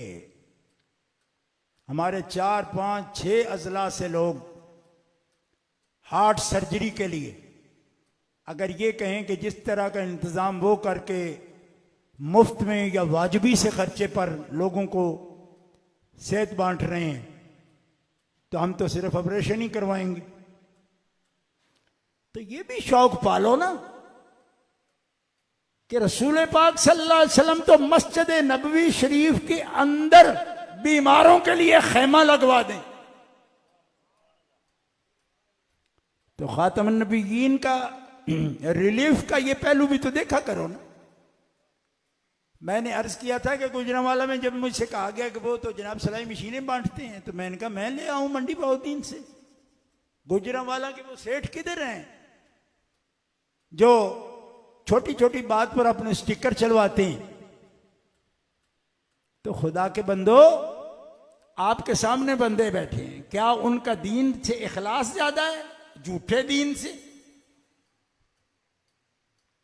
हमारे 4, 5, 6 अजला से लोग हार्ट सर्जरी के लिए अगर ये कहें कि जिस तरह का इंतज़ाम वो करके मुफ्त में या वाजिबी से खर्चे पर लोगों को सेहत बांट रहे हैं, तो हम तो सिर्फ ऑपरेशन ही करवाएंगे। तो ये भी शौक पालो ना कि रसूल पाक सल्लल्लाहु अलैहि वसल्लम तो मस्जिद नबवी शरीफ के अंदर बीमारों के लिए खैमा लगवा दें। तो खातमुन नबिय्यीन का रिलीफ का ये पहलू भी तो देखा करो ना। मैंने अर्ज किया था कि गुजरांवाला में जब मुझसे कहा गया कि वो तो जनाब सिलाई मशीनें बांटते हैं, तो मैंने कहा मैं ले आऊं मंडी बहुद्दीन से। गुजरांवाला के वो सेठ किधर हैं जो छोटी छोटी बात पर अपने स्टिकर चलवाते हैं? तो खुदा के बंदो, आपके सामने बंदे बैठे हैं, क्या उनका दीन से इखलास ज्यादा है झूठे दीन से?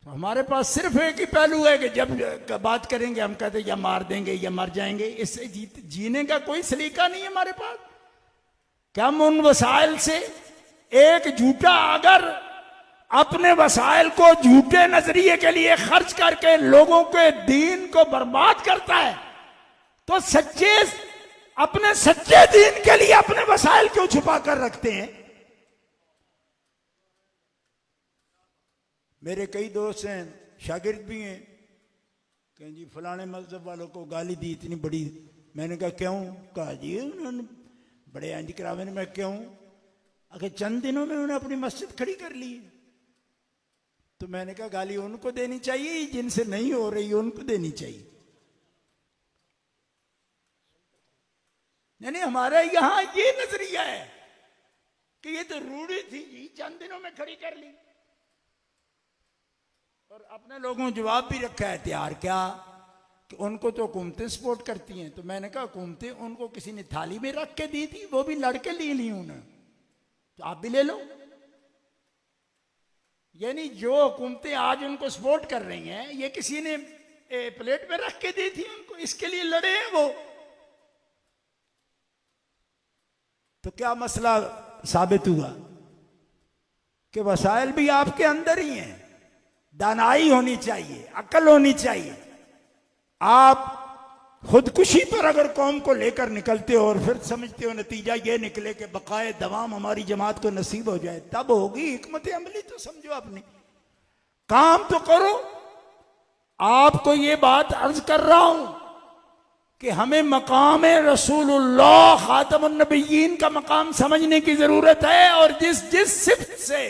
तो हमारे पास सिर्फ एक ही पहलू है कि जब बात करेंगे हम कहते या मार देंगे या मर जाएंगे। इससे जीने का कोई सलीका नहीं है हमारे पास। क्या हम उन वसाइल से एक झूठा अगर अपने वसाइल को झूठे नजरिए के लिए खर्च करके लोगों के दीन को बर्बाद करता है, तो अपने सच्चे दीन के लिए अपने वसाइल क्यों छुपा कर रखते हैं? मेरे कई दोस्त हैं, शागिर्द भी हैं, कहें जी फलाने मजहब वालों को गाली दी इतनी बड़ी। मैंने कहा क्यों? कहा जी उन्होंने बड़े इंज करावे ने। मैं क्यों? अगर चंद दिनों में उन्होंने अपनी मस्जिद खड़ी कर ली। तो मैंने कहा गाली उनको देनी चाहिए, जिनसे नहीं हो रही उनको देनी चाहिए। यानी हमारा यहां ये नजरिया है कि ये तो रूढ़ी थी जी, चंद दिनों में खड़ी कर ली। और अपने लोगों जवाब भी रखा है तैयार, क्या कि उनको तो हुकूमतें सपोर्ट करती हैं। तो मैंने कहा हुकूमतें उनको किसी ने थाली में रख के दी थी, वो भी लड़के ले ली उन्होंने, तो आप भी ले लो। यानी जो हुकूमतें आज उनको सपोर्ट कर रही हैं, ये किसी ने प्लेट में रख के दी थी उनको, इसके लिए लड़े हैं वो। तो क्या मसला साबित हुआ कि वसाइल भी आपके अंदर ही हैं। दानाई होनी चाहिए, अकल होनी चाहिए। आप खुदकुशी पर अगर कौम को लेकर निकलते हो और फिर समझते हो नतीजा ये निकले कि बकाए दवाम हमारी जमात को नसीब हो जाए, तब होगी हिकमत अमली। तो समझो अपनी काम तो करो। आपको ये बात अर्ज कर रहा हूं कि हमें मकाम रसूलुल्लाह खातमुन नबिय्यीन का मकाम समझने की जरूरत है। और जिस जिस सिफ्त से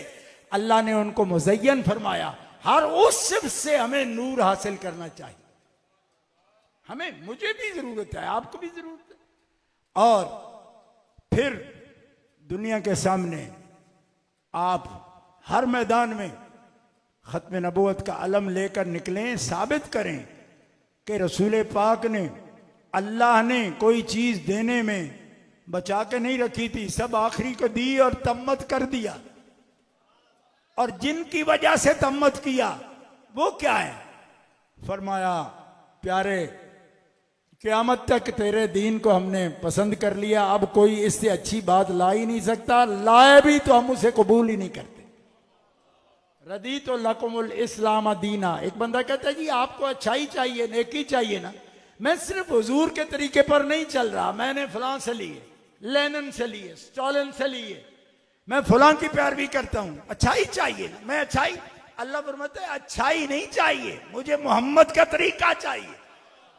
अल्लाह ने उनको मुज़य्यन फरमाया, हर उस सिफ्त से हमें नूर हासिल करना चाहिए। मुझे भी जरूरत है, आपको भी जरूरत है। और फिर दुनिया के सामने आप हर मैदान में खत्म नबूवत का अलम लेकर निकलें, साबित करें कि रसूल पाक ने, अल्लाह ने कोई चीज देने में बचा के नहीं रखी थी, सब आखिरी को दी और तम्मत कर दिया। और जिनकी वजह से तम्मत किया वो क्या है? फरमाया प्यारे, क़यामत तक तेरे दीन को हमने पसंद कर लिया, अब कोई इससे अच्छी बात ला ही नहीं सकता, लाए भी तो हम उसे कबूल ही नहीं करते। रदी तो लकुमुल इस्लाम दीना। एक बंदा कहता है जी आपको अच्छाई चाहिए, नेकी चाहिए ना, मैं सिर्फ हुजूर के तरीके पर नहीं चल रहा, मैंने फलां से लिए, लेनिन से लिए, स्टालिन से लिए, मैं फलां की पैरवी करता हूं, अच्छाई चाहिए ना। मैं अच्छाई, अल्लाह फरमाता है अच्छाई नहीं चाहिए, मुझे मोहम्मद का तरीका चाहिए।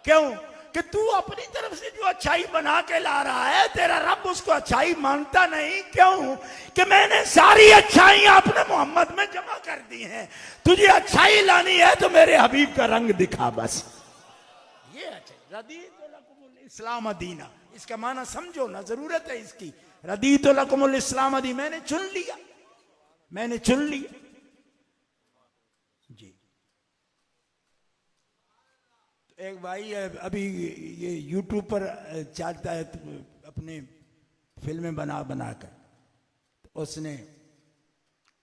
क्यों? कि तू अपनी तरफ से जो अच्छाई बना के ला रहा है, तेरा रब उसको अच्छाई मानता नहीं। क्यों? कि मैंने सारी अच्छाई अपने मोहम्मद में जमा कर दी हैं। तुझे अच्छाई लानी है तो मेरे हबीब का रंग दिखा, बस ये अच्छा। रदीतु लकुमुल इस्लाम दीना, इसका माना समझो ना, जरूरत है इसकी। रदीतु लकुमुल इस्लाम दी, मैंने चुन लिया, मैंने चुन लिया जी। तो एक भाई अभी ये यूट्यूब पर चलता है अपने फिल्में बना कर, तो उसने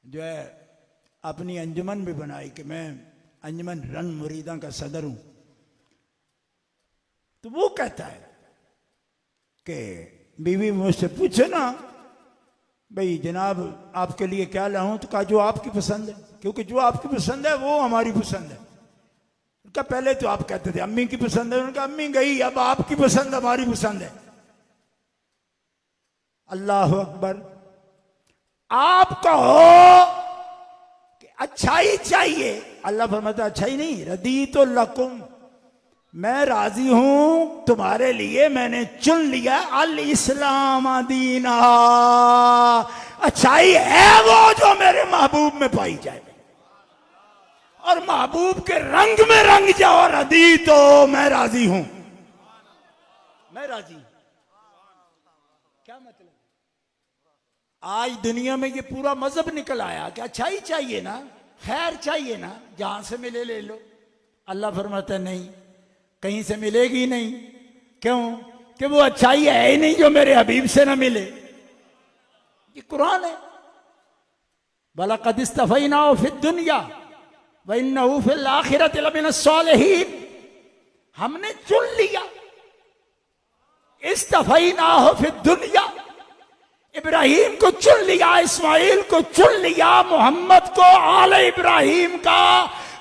जो है अपनी अंजुमन भी बनाई कि मैं अंजमन रन मुरीदा का सदर हूं। तो वो कहता है कि बीवी मुझसे पूछे ना भाई जनाब आपके लिए क्या लाऊं, तो कहा जो आपकी पसंद है, क्योंकि जो आपकी पसंद है वो हमारी पसंद है। उनका पहले तो आप कहते थे अम्मी की पसंद है, उनका अम्मी गई, अब आपकी पसंद हमारी पसंद है। अल्लाह अकबर। आप कहो कि अच्छाई चाहिए, अल्लाह फरमाता अच्छाई नहीं, रदी तो लकुम, मैं राजी हूं तुम्हारे लिए, मैंने चुन लिया अल इस्लाम दीना, अच्छाई है वो जो मेरे महबूब में पाई जाए, और महबूब के रंग में रंग जाओ, रदी तो मैं राजी हूं, मैं राजी। क्या मतलब? आज दुनिया में ये पूरा मजहब निकल आया कि अच्छाई चाहिए ना, खैर चाहिए ना, जहां से मिले ले लो। अल्लाह फरमाता नहीं, कहीं से मिलेगी नहीं। क्यों? कि वो अच्छाई है ही नहीं जो मेरे हबीब से ना मिले। ये कुरान है। वलक़द इस्तफ़ैनाहु फ़िद दुनिया व इन्नहु फ़िल आख़िरति लमिन अस्सालिहीन, हमने चुन लिया। इस्तफ़ैनाहु फ़िद दुनिया, इब्राहिम को चुन लिया, इस्माइल को चुन लिया, मोहम्मद को आले इब्राहिम का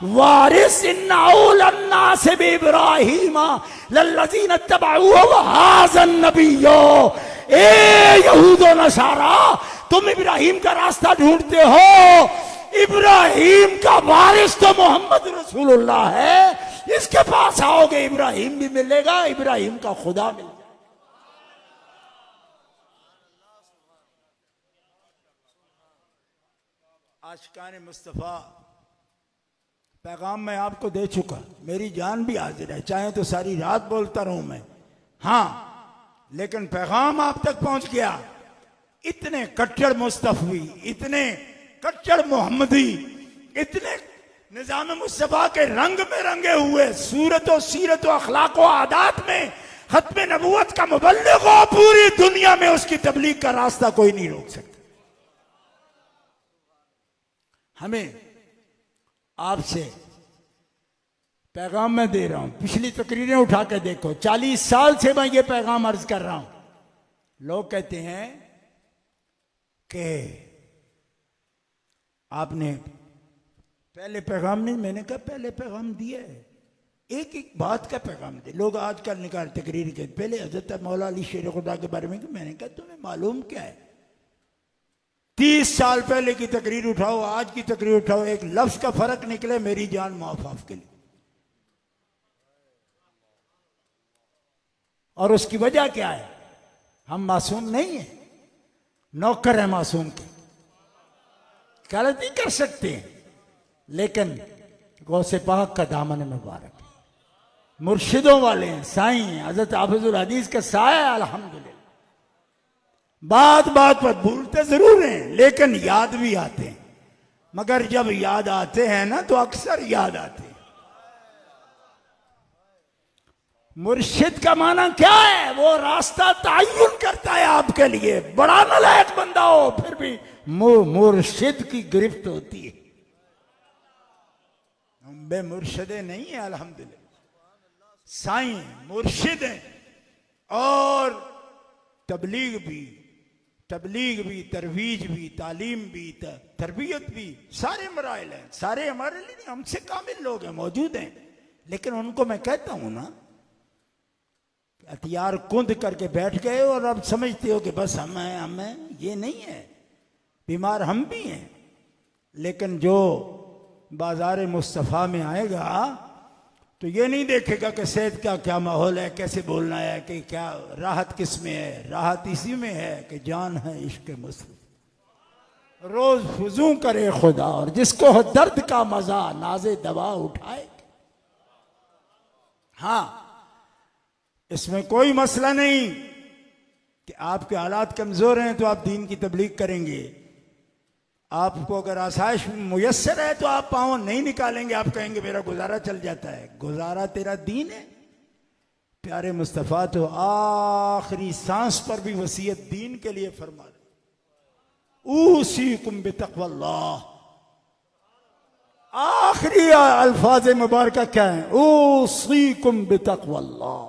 वारिस, इन्नाउलन्नास बिइब्राहीम लल्लज़ीना तबअूहु व हाज़न नबिय्यो। ए यहूद व नसारा, तुम इब्राहिम का रास्ता ढूंढते हो, इब्राहिम का वारिस तो मोहम्मद रसूलुल्लाह है, इसके पास आओगे इब्राहिम भी मिलेगा, इब्राहिम का खुदा मिलेगा। आशिकाने मुस्तफ़ा पैगाम मैं आपको दे चुका, मेरी जान भी हाजिर है, चाहे तो सारी रात बोलता रहूं मैं, हां, लेकिन पैगाम आप तक पहुंच गया। इतने कट्टर मुस्तफ़ी, इतने कट्टर मोहम्मदी, इतने निजाम मुस्तफ़ा के रंग में रंगे हुए, सूरत और सीरत और अखलाक और आदात में खत्म नबूवत का मुबल्लिग हो, पूरी दुनिया में उसकी तबलीग का रास्ता कोई नहीं रोक सकता। हमें आपसे पैगाम मैं दे रहा हूं, पिछली तकरीरें उठा के देखो, 40 साल से मैं ये पैगाम अर्ज कर रहा हूं। लोग कहते हैं कि आपने पहले पैगाम नहीं, मैंने कहा पहले पैगाम दिया है, एक एक बात का पैगाम दे। लोग आजकल निकाल तकरीर के पहले हजरत मौला अली शेर खुदा के बारे में, मैंने कहा तुम्हें मालूम क्या है, 30 साल पहले की तकरीर उठाओ, आज की तकरीर उठाओ, एक लफ्ज का फर्क निकले, मेरी जान माफ आपके लिए। और उसकी वजह क्या है? हम मासूम नहीं है, नौकर है मासूम के, गलती कर सकते हैं, लेकिन गौसे पाक का दामन मुबारक, मुर्शिदों वाले हैं, साईं हैं, हजरत हाफिजुल हदीस का साया, अल्हम्दुलिल्लाह। बात बात पर भूलते जरूर हैं, लेकिन याद भी आते हैं, मगर जब याद आते हैं ना तो अक्सर याद आते हैं। मुर्शिद का माना क्या है? वो रास्ता तायुन करता है आपके लिए, बड़ा नालायक बंदा हो फिर भी मुर्शिद की गिरफ्त होती है। हम बेमुर्शिदे नहीं है, अल्हम्दुलिल्लाह, साईं मुर्शिद हैं, और तबलीग भी, तरवीज भी, तालीम भी, तरबियत भी, सारे मराइल हैं, सारे हमारे लिए नहीं, हमसे कामिल लोग हैं, मौजूद हैं, लेकिन उनको मैं कहता हूं ना, हथियार कुंद करके बैठ गए और अब समझते हो कि बस हम हैं, ये नहीं है, बीमार हम भी हैं, लेकिन जो बाजार मुस्तफ़ा में आएगा तो ये नहीं देखेगा कि सेहत का क्या माहौल है, कैसे बोलना है, कि क्या राहत किस में है, राहत इसी में है कि जान है इश्क मुस्तफ़ा, रोज फुजू करे खुदा, और जिसको हो दर्द का मजा नाजे दवा उठाए। हाँ, इसमें कोई मसला नहीं कि आपके हालात कमजोर हैं तो आप दीन की तबलीग करेंगे, आपको अगर आसाइश मुयस्सर है तो आप पाँव नहीं निकालेंगे, आप कहेंगे मेरा गुजारा चल जाता है। गुजारा तेरा दीन है। प्यारे मुस्तफ़ा तो आखिरी सांस पर भी वसीयत दीन के लिए फरमा रहे, ऊसीकुम बितक़वल्लाह, आखिरी अल्फाज मुबारक क्या है? ऊसीकुम बितक़वल्लाह।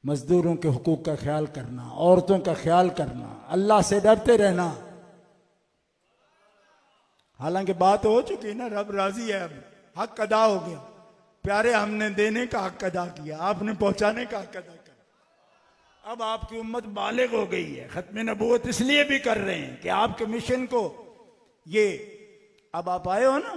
मजदूरों के हुकूक का ख्याल करना, औरतों का ख्याल करना, अल्लाह से डरते रहना। हालांकि बात हो चुकी ना, रब राजी है, अब हक अदा हो गया। प्यारे हमने देने का हक अदा किया, आपने पहुंचाने का हक अदा किया। अब आपकी उम्मत बालिग हो गई है। खत्म नबूवत इसलिए भी कर रहे हैं कि आपके मिशन को ये, अब आप आए हो ना,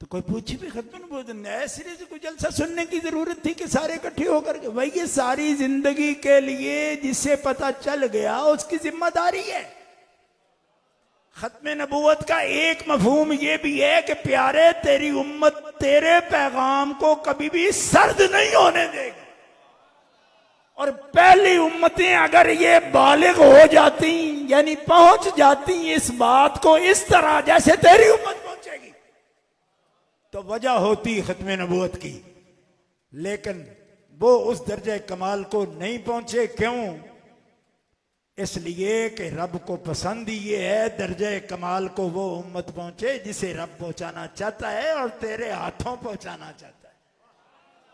तो कोई पूछे भी खत्म नबूवत नए सिरे से कोई जलसा सुनने की जरूरत थी कि सारे इकट्ठे होकर के? भाई ये सारी जिंदगी के लिए जिसे पता चल गया उसकी जिम्मेदारी है। खत्म नबूवत का एक मफहूम यह भी है कि प्यारे तेरी उम्मत तेरे पैगाम को कभी भी सर्द नहीं होने देगी। और पहली उम्मतें अगर ये बालिग हो जाती, यानी पहुंच जाती इस बात को इस तरह जैसे तेरी उम्मत पहुंचेगी, तो वजह होती खत्म नबूवत की। लेकिन वो उस दर्जे कमाल को नहीं पहुंचे। क्यों? इसलिए कि रब को पसंद ये है दर्जे कमाल को वो उम्मत पहुंचे जिसे रब पहुंचाना चाहता है और तेरे हाथों पहुंचाना चाहता है।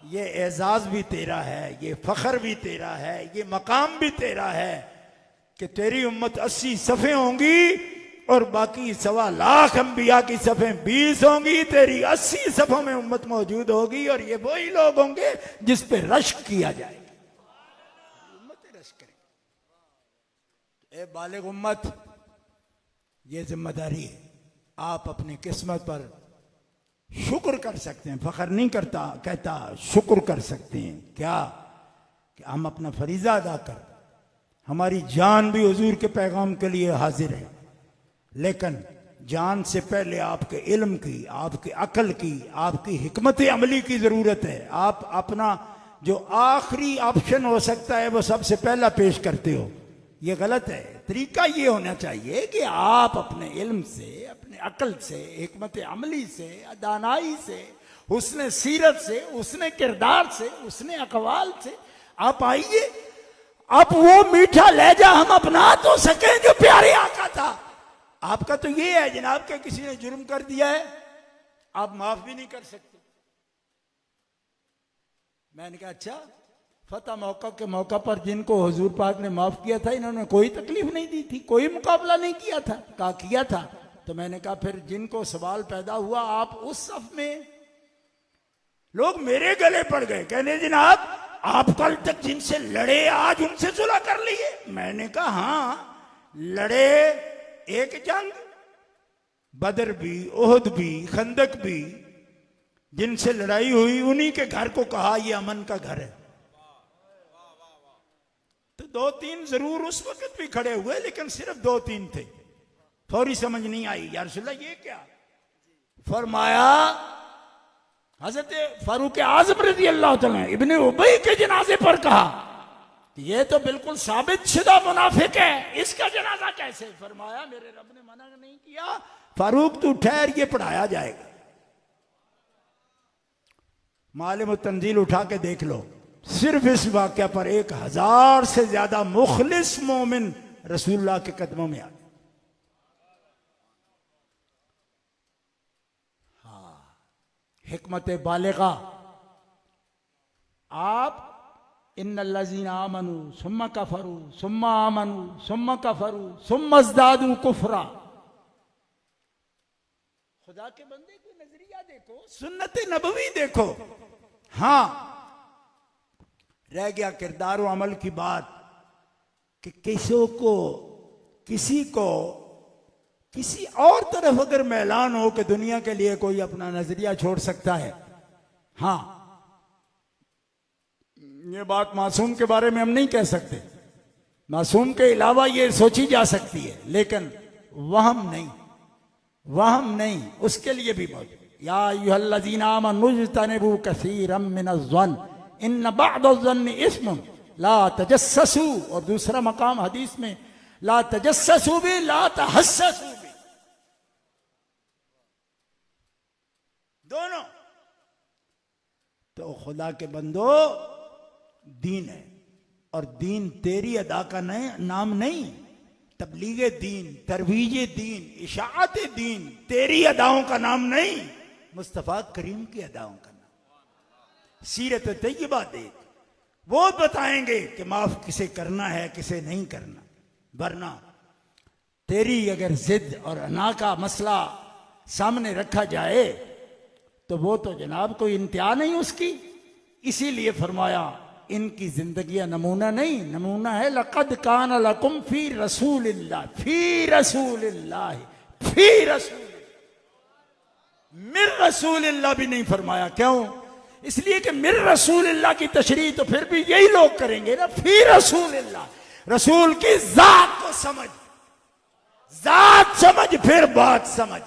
ये एजाज भी तेरा है, ये फख्र भी तेरा है, ये मकाम भी तेरा है कि तेरी उम्मत 80 सफ़े होंगी और बाकी 1.25 लाख अंबिया की सफ़ें 20 होंगी। तेरी 80 सफ़ों में उम्मत मौजूद होगी और ये वही लोग होंगे जिस पे रश्क किया जाएगा। ए बालिग उम्मत, ये जिम्मेदारी है। आप अपनी किस्मत पर शुक्र कर सकते हैं, फख्र नहीं करता कहता, शुक्र कर सकते हैं। क्या? कि हम अपना फरीजा अदा कर, हमारी जान भी हुजूर के पैगाम के लिए हाजिर है। लेकिन जान से पहले आपके इल्म की, आपकी अकल की, आपकी हिकमत अमली की जरूरत है। आप अपना जो आखिरी ऑप्शन हो सकता है वो सबसे पहला पेश करते हो, ये गलत है। तरीका ये होना चाहिए कि आप अपने इल्म से, अपने अकल से, हिकमत अमली से, दानाई से, हुस्न सीरत से, हुस्न किरदार से, हुस्न अकवाल से आप आइए। आप वो मीठा लहजा हम अपना तो सकें जो प्यारे आका था। आपका तो ये है जनाब के किसी ने जुर्म कर दिया है, आप माफ भी नहीं कर सकते। मैंने कहा अच्छा, फतह मौका के मौका पर जिनको हुजूर पाक ने माफ किया था इन्होंने कोई तकलीफ नहीं दी थी, कोई मुकाबला नहीं किया था। कहा किया था। तो मैंने कहा फिर जिनको सवाल पैदा हुआ आप उस सफ में, लोग मेरे गले पड़ गए, कहने जनाब आप कल तक जिनसे लड़े आज उनसे सुलह कर लिए। मैंने कहा हाँ लड़े, एक जंग, बदर भी, ओहद भी, खंदक भी, जिनसे लड़ाई हुई उन्हीं के घर को कहा यह अमन का घर है। तो 2-3 जरूर उस वक्त भी खड़े हुए, लेकिन सिर्फ 2-3 थे। फौरी समझ नहीं आई, या रसूलल्लाह ये क्या? फरमाया हजरत फारूक आजम रज़ी अल्लाह तआला इब्ने उबई के जनाजे पर कहा ये तो बिल्कुल साबित शुदा मुनाफिक है, इसका जनाजा कैसे? फरमाया मेरे रब ने मना नहीं किया, फारूक तू ठहर, ये पढ़ाया जाएगा। मालिम तंजील उठा के देख लो, सिर्फ इस वाक्य पर 1000 से ज्यादा मुखलिस मोमिन रसूलुल्लाह के कदमों में आ गए। हाँ, हिकमत बालिगा। आप इन्नल्लज़ीना आमनू सुम्मा कफरू सुम्मा आमनू सुम्मा कफरू सुम्मा इज़दादू कुफ्रा। खुदा के बंदे को नजरिया देखो, सुन्नत नबवी देखो। हाँ, रह गया किरदार और अमल की बात कि किसी को किसी और तरफ अगर मैलान हो कि दुनिया के लिए कोई अपना नजरिया छोड़ सकता है। हाँ, ये बात मासूम के बारे में हम नहीं कह सकते, मासूम के अलावा ये सोची जा सकती है, लेकिन वहम नहीं, उसके लिए भी मौजूद। या अय्युहल्लज़ीना आमनू इज्तनिबू कसीरम मिनज़्ज़न्न इन्न बअदज़्ज़न्नि इस्मुन ला तजस्ससू। और दूसरा मकाम हदीस में ला तजस्ससू भी ला तहस्ससू भी, दोनों। तो खुदा के बंदो, दीन है और दीन तेरी अदा का नाम नहीं, तबलीग दीन, तरवीज दीन, इशाअत दीन तेरी अदाओं का नाम नहीं, मुस्तफ़ा करीम की अदाओं का नाम। सीरत तैयबा देख, वो बताएंगे कि माफ किसे करना है किसे नहीं करना। वरना तेरी अगर जिद और अना का मसला सामने रखा जाए तो वो तो जनाब कोई इंतहा नहीं उसकी। इसीलिए फरमाया इनकी जिंदगियां नमूना नहीं, नमूना है लक़द कान लकुम फी रसूलिल्लाह, फी रसूलिल्लाह, फी रसूल, मिर रसूलिल्लाह भी नहीं फरमाया। क्यों? इसलिए कि मिर रसूलिल्लाह की तशरीह तो फिर भी यही लोग करेंगे ना, फी रसूलिल्लाह, रसूल की जात को समझ, जात समझ फिर बात समझ।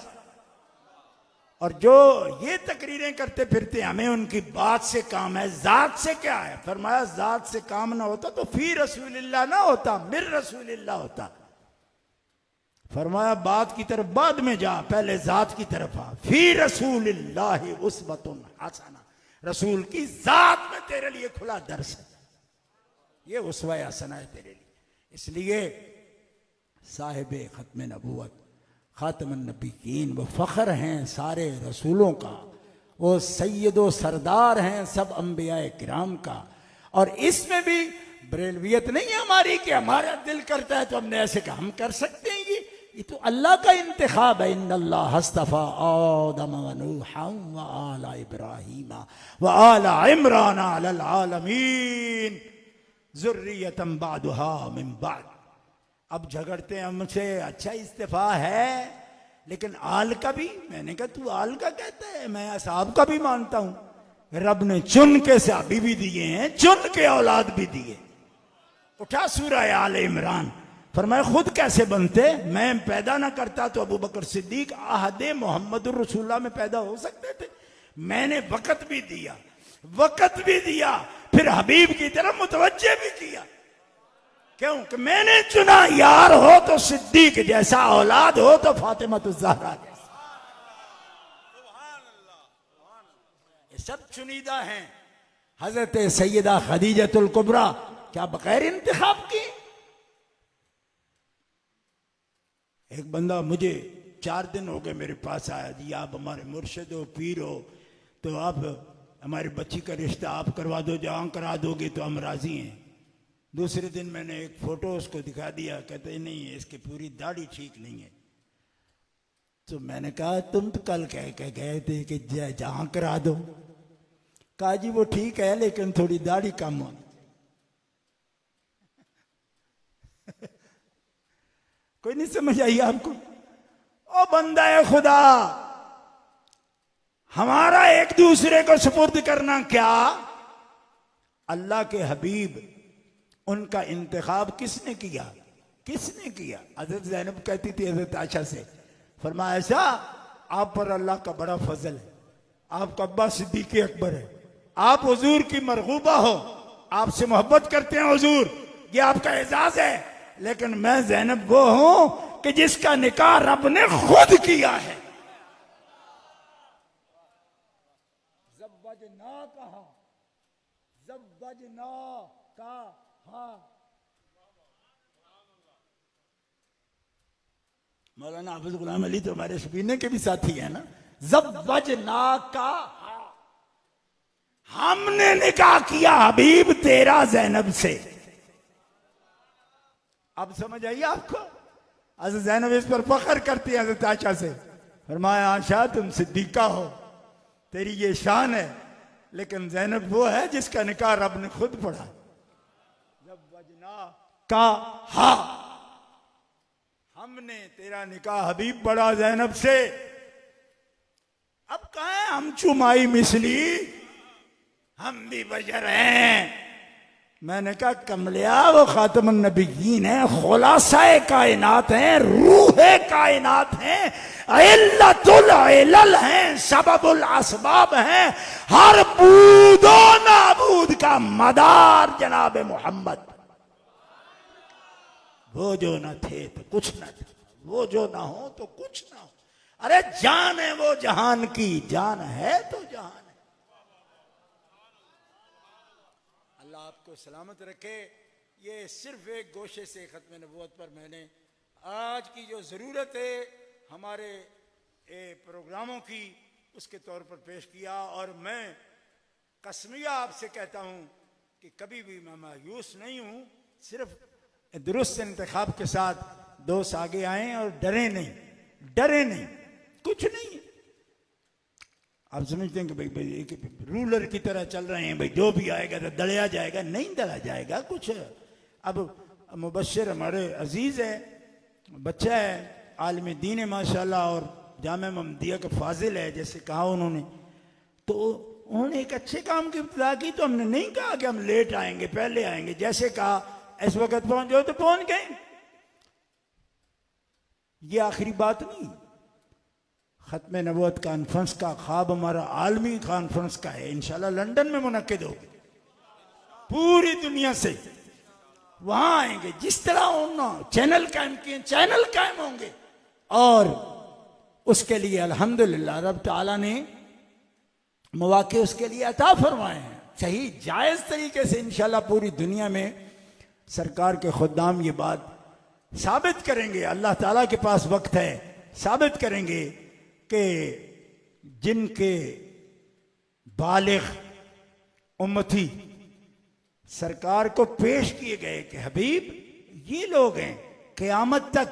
और जो ये तकरीरें करते फिरते हमें उनकी बात से काम है, जात से क्या है? फरमाया जात से काम ना होता तो फी रसूलिल्लाह ना होता, मिर रसूलिल्लाह होता। फरमाया बात की तरफ बाद में जा, पहले जात की तरफ आ। फी रसूलिल्लाह उस्वतुन हसना, रसूल की जात में तेरे लिए खुला दर्स है, ये उस्वा हसना है तेरे लिए। इसलिए साहिब खत्म नबूवत, खातमुन नबीयीन, वो फ़ख्र हैं सारे रसूलों का, वो सैयदो सरदार हैं सब अंबिया किराम का। और इसमें भी बरेलवियत नहीं है हमारी कि हमारा दिल करता है तो हमने ऐसे कहा, हम कर सकते हैं। ये तो अल्लाह का इंतखाब है। इन्नल्लाह हस्तफा आदम व नूहन व आला इब्राहीम व आला इमरान अलल आलमीन ज़ुर्रियतम बादुहा मिन बाद। अब झगड़ते हैं हमसे, अच्छा इस्तीफा है लेकिन आल का भी। मैंने कहा तू आल का कहता है, मैं असहाब का भी मानता हूं। रब ने चुन के सहाबी भी दिए हैं, चुन के औलाद भी दिए। उठा सूरह आल इमरान, फरमाया खुद कैसे बनते, मैं पैदा ना करता तो अबू बकर सिद्दीक आहदे मोहम्मदुर रसूलुल्लाह में पैदा हो सकते थे। मैंने वक़्त भी दिया, वक़्त भी दिया, फिर हबीब की तरफ मुतवज्जे भी किया। क्यों? कि मैंने चुना, यार हो तो सिद्दीक जैसा, औलाद हो तो फातिमा ज़हरा जैसा। ये सब चुनीदा हैं। हजरत सैयदा खदीजतुल कुबरा क्या बगैर इंतखाब की? एक बंदा मुझे 4 दिन हो गए मेरे पास आया, जी आप हमारे मुर्शिद हो, पीर हो, तो आप हमारी बच्ची का रिश्ता आप करवा दो, जहाँ करा दोगे तो हम राजी हैं। दूसरे दिन मैंने एक फोटो उसको दिखा दिया, कहते नहीं है इसकी पूरी दाढ़ी ठीक नहीं है। तो मैंने कहा तुम तो कल कह के गए थे कि जहाँ करा दो। कहा जी वो ठीक है लेकिन थोड़ी दाढ़ी कम हो। कोई नहीं समझ आई आपको? ओ बंदा है खुदा, हमारा एक दूसरे को सुपुर्द करना क्या? अल्लाह के हबीब, उनका इंतखाब किसने किया? किसने किया? हजरत ज़ैनब कहती थी हजरत आयशा से, फरमाया ऐसा आप पर अल्लाह का बड़ा फजल है, आपका अब्बा सिद्दीक़ अकबर है, आप हुजूर की मरगूबा हो, आपसे मोहब्बत करते हैं हुजूर, ये आपका एजाज है। लेकिन मैं ज़ैनब वो हूं कि जिसका निकाह रब ने खुद किया है। ज़ब्बजना कहा, ज़ब्बजना का, हाँ मौलाना हाफिज गुलाम अली तो हमारे शबीने के भी साथी है ना। ज़ब्बजना का, हमने निकाह किया हबीब तेरा ज़ैनब से। अब समझ आई आपको? हज़रत ज़ैनब इस पर फख्र करती है हज़रत आयशा से, फरमाया आयशा तुम सिद्दीका हो, तेरी ये शान है, लेकिन ज़ैनब वो है जिसका निकाह रब ने खुद पढ़ा। का हा, हमने तेरा निकाह हबीब पढ़ा ज़ैनब से। अब कहा है हम चुमाई मिसली, हम भी बशर हैं। मैंने कहा कमलिया वो खातमुन नबिय्यीन है, खुलासाए कायनात हैं, रूहे कायनात हैं, इल्लतुल इलल हैं, सबबुल असबाब हैं, हर बूदो नाबूद का मदार जनाब मोहम्मद। वो जो न थे तो कुछ न था, वो जो ना हो तो कुछ ना हो। अरे जान है वो जहान की, जान है तो जहान है। अल्लाह आपको सलामत रखे। ये सिर्फ एक गोशे से खत्म नबूवत पर मैंने आज की जो ज़रूरत है हमारे प्रोग्रामों की, उसके तौर पर पेश किया। और मैं कसमिया आपसे कहता हूँ कि कभी भी मैं मायूस नहीं हूँ, सिर्फ दुरुस्त इंतखाब के साथ दोस्त आगे आए और डरे नहीं, डरे नहीं, कुछ नहीं है। आप समझते हैं कि भाई एक रूलर की तरह चल रहे हैं, भाई जो भी आएगा तो दलिया जाएगा, नहीं दला जाएगा कुछ। अब मुबश्शिर हमारे अजीज़ है, बच्चा है, आलिम दीन है माशाल्लाह, और जामे महमदिया का फाजिल है, जैसे कहा उन्होंने, तो उन्होंने एक अच्छे काम की इब्तिदा की। तो हमने नहीं कहा कि हम लेट आएंगे, पहले आएंगे, जैसे कहा इस वक्त पहुंच जाओ तो पहुंच गए। ये आखिरी बात नहीं, खत्म नबूवत कॉन्फ्रेंस का ख्वाब हमारा आलमी कॉन्फ्रेंस का है, इंशाल्लाह लंदन में मुनक्किद होगी, पूरी दुनिया से वहां आएंगे। जिस तरह उन्होंने चैनल कायम किए, चैनल कायम होंगे, और उसके लिए अल्हम्दुलिल्लाह रब ताला ने मौके उसके लिए अता फरमाए हैं। सही जायज़ तरीके से इंशाल्लाह पूरी दुनिया में सरकार के खुद्दाम ये बात साबित करेंगे, अल्लाह ताला के पास वक्त है, साबित करेंगे कि जिनके बालिग उम्मती सरकार को पेश किए गए कि हबीब ये लोग हैं, क़यामत तक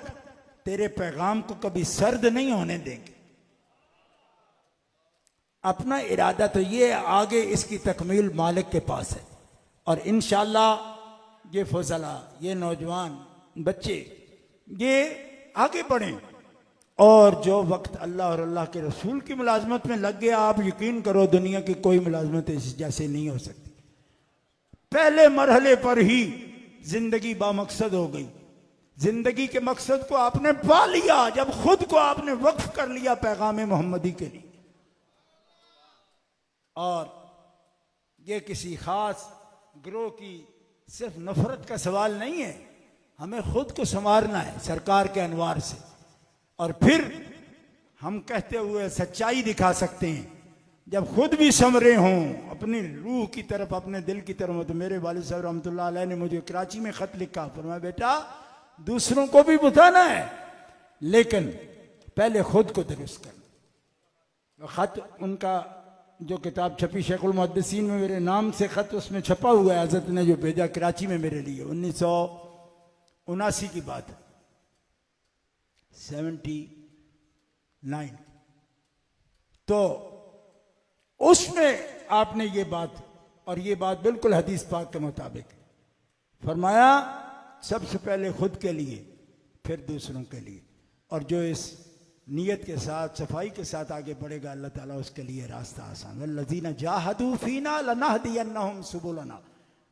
तेरे पैगाम को कभी सर्द नहीं होने देंगे। अपना इरादा तो ये आगे इसकी तकमील मालिक के पास है, और इंशाअल्लाह ये फजला, ये नौजवान बच्चे ये आगे बढ़ें, और जो वक्त अल्लाह और अल्लाह के रसूल की मुलाजमत में लग गया, आप यकीन करो दुनिया की कोई मुलाजमत इस जैसे नहीं हो सकती। पहले मरहले पर ही जिंदगी बामकसद हो गई। जिंदगी के मकसद को आपने पा लिया जब खुद को आपने वक्फ कर लिया पैगाम मोहम्मदी के लिए। और ये किसी खास ग्रोह की सिर्फ नफरत का सवाल नहीं है, हमें खुद को संवारना है सरकार के अनवार से, और फिर हम कहते हुए सच्चाई दिखा सकते हैं जब खुद भी संवरे हों अपनी रूह की तरफ, अपने दिल की तरफ। तो मेरे वालिद साहब रहमतुल्लाह अलैह ने मुझे कराची में खत लिखा, फरमाया बेटा दूसरों को भी बताना है, लेकिन पहले खुद को दुरुस्त करना। खत उनका जो किताब छपी शेखुल मुहद्दिसीन में मेरे नाम से खत उसमें छपा हुआ है, हजरत ने जो भेजा कराची में मेरे लिए 1979 की बात है, 79। तो उसमें आपने ये बात, और ये बात बिल्कुल हदीस पाक के मुताबिक फरमाया, सबसे पहले खुद के लिए फिर दूसरों के लिए, और जो इस नियत के साथ सफाई के साथ आगे बढ़ेगा अल्लाह ताला उसके लिए रास्ता आसान। वल्लज़ीना जाहदू फीना लनहदियन्नहुम सुबुलना।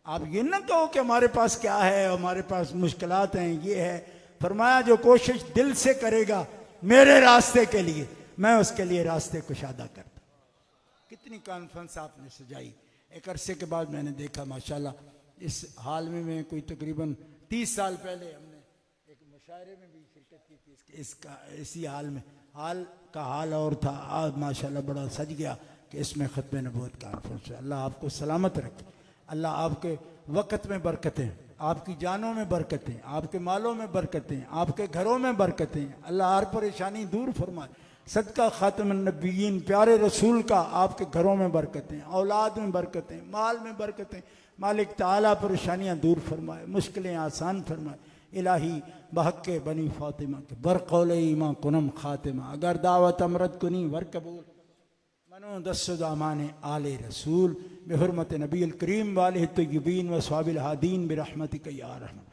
आप ये ना कहो कि हमारे पास क्या है, हमारे पास मुश्किलात हैं, ये है। फरमाया जो कोशिश दिल से करेगा मेरे रास्ते के लिए, मैं उसके लिए रास्ते कुशादा करता। कितनी कॉन्फ्रेंस आपने सजाई। एक अरसे के बाद मैंने देखा माशाल्लाह इस हाल में कोई तकरीबन 30 साल पहले हमने एक मुशायरे में भी शिरकत की थी इसका, इसी हाल में। हाल का हाल और था, आज माशाल्लाह बड़ा सज गया कि इसमें खत्म नबूवत कॉन्फ्रेंस है। अल्लाह आपको सलामत रखे, अल्लाह आपके वक़्त में बरकतें, आपकी जानों में बरकतें, आपके मालों में बरकतें, आपके घरों में बरकतें, अल्लाह हर परेशानी दूर फरमाए। सदका खातमुन नबिय्यीन प्यारे रसूल का आपके घरों में बरकतें, औलाद में बरकतें, माल में बरकतें। मालिक ताला परेशानियां दूर फरमाए, मुश्किलें आसान फरमाए। इलाही बहक्के बनी फातिमा के बरकौल ईमा कुनम खातिमा, अगर दावत अमरत कुनी वर कबूल मनो दस्सुदामान आले रसूल बेहुरमत नबी करीम वाले तय्यबीन व स्वाबिल हादीन बिरहमतिक या रहमान।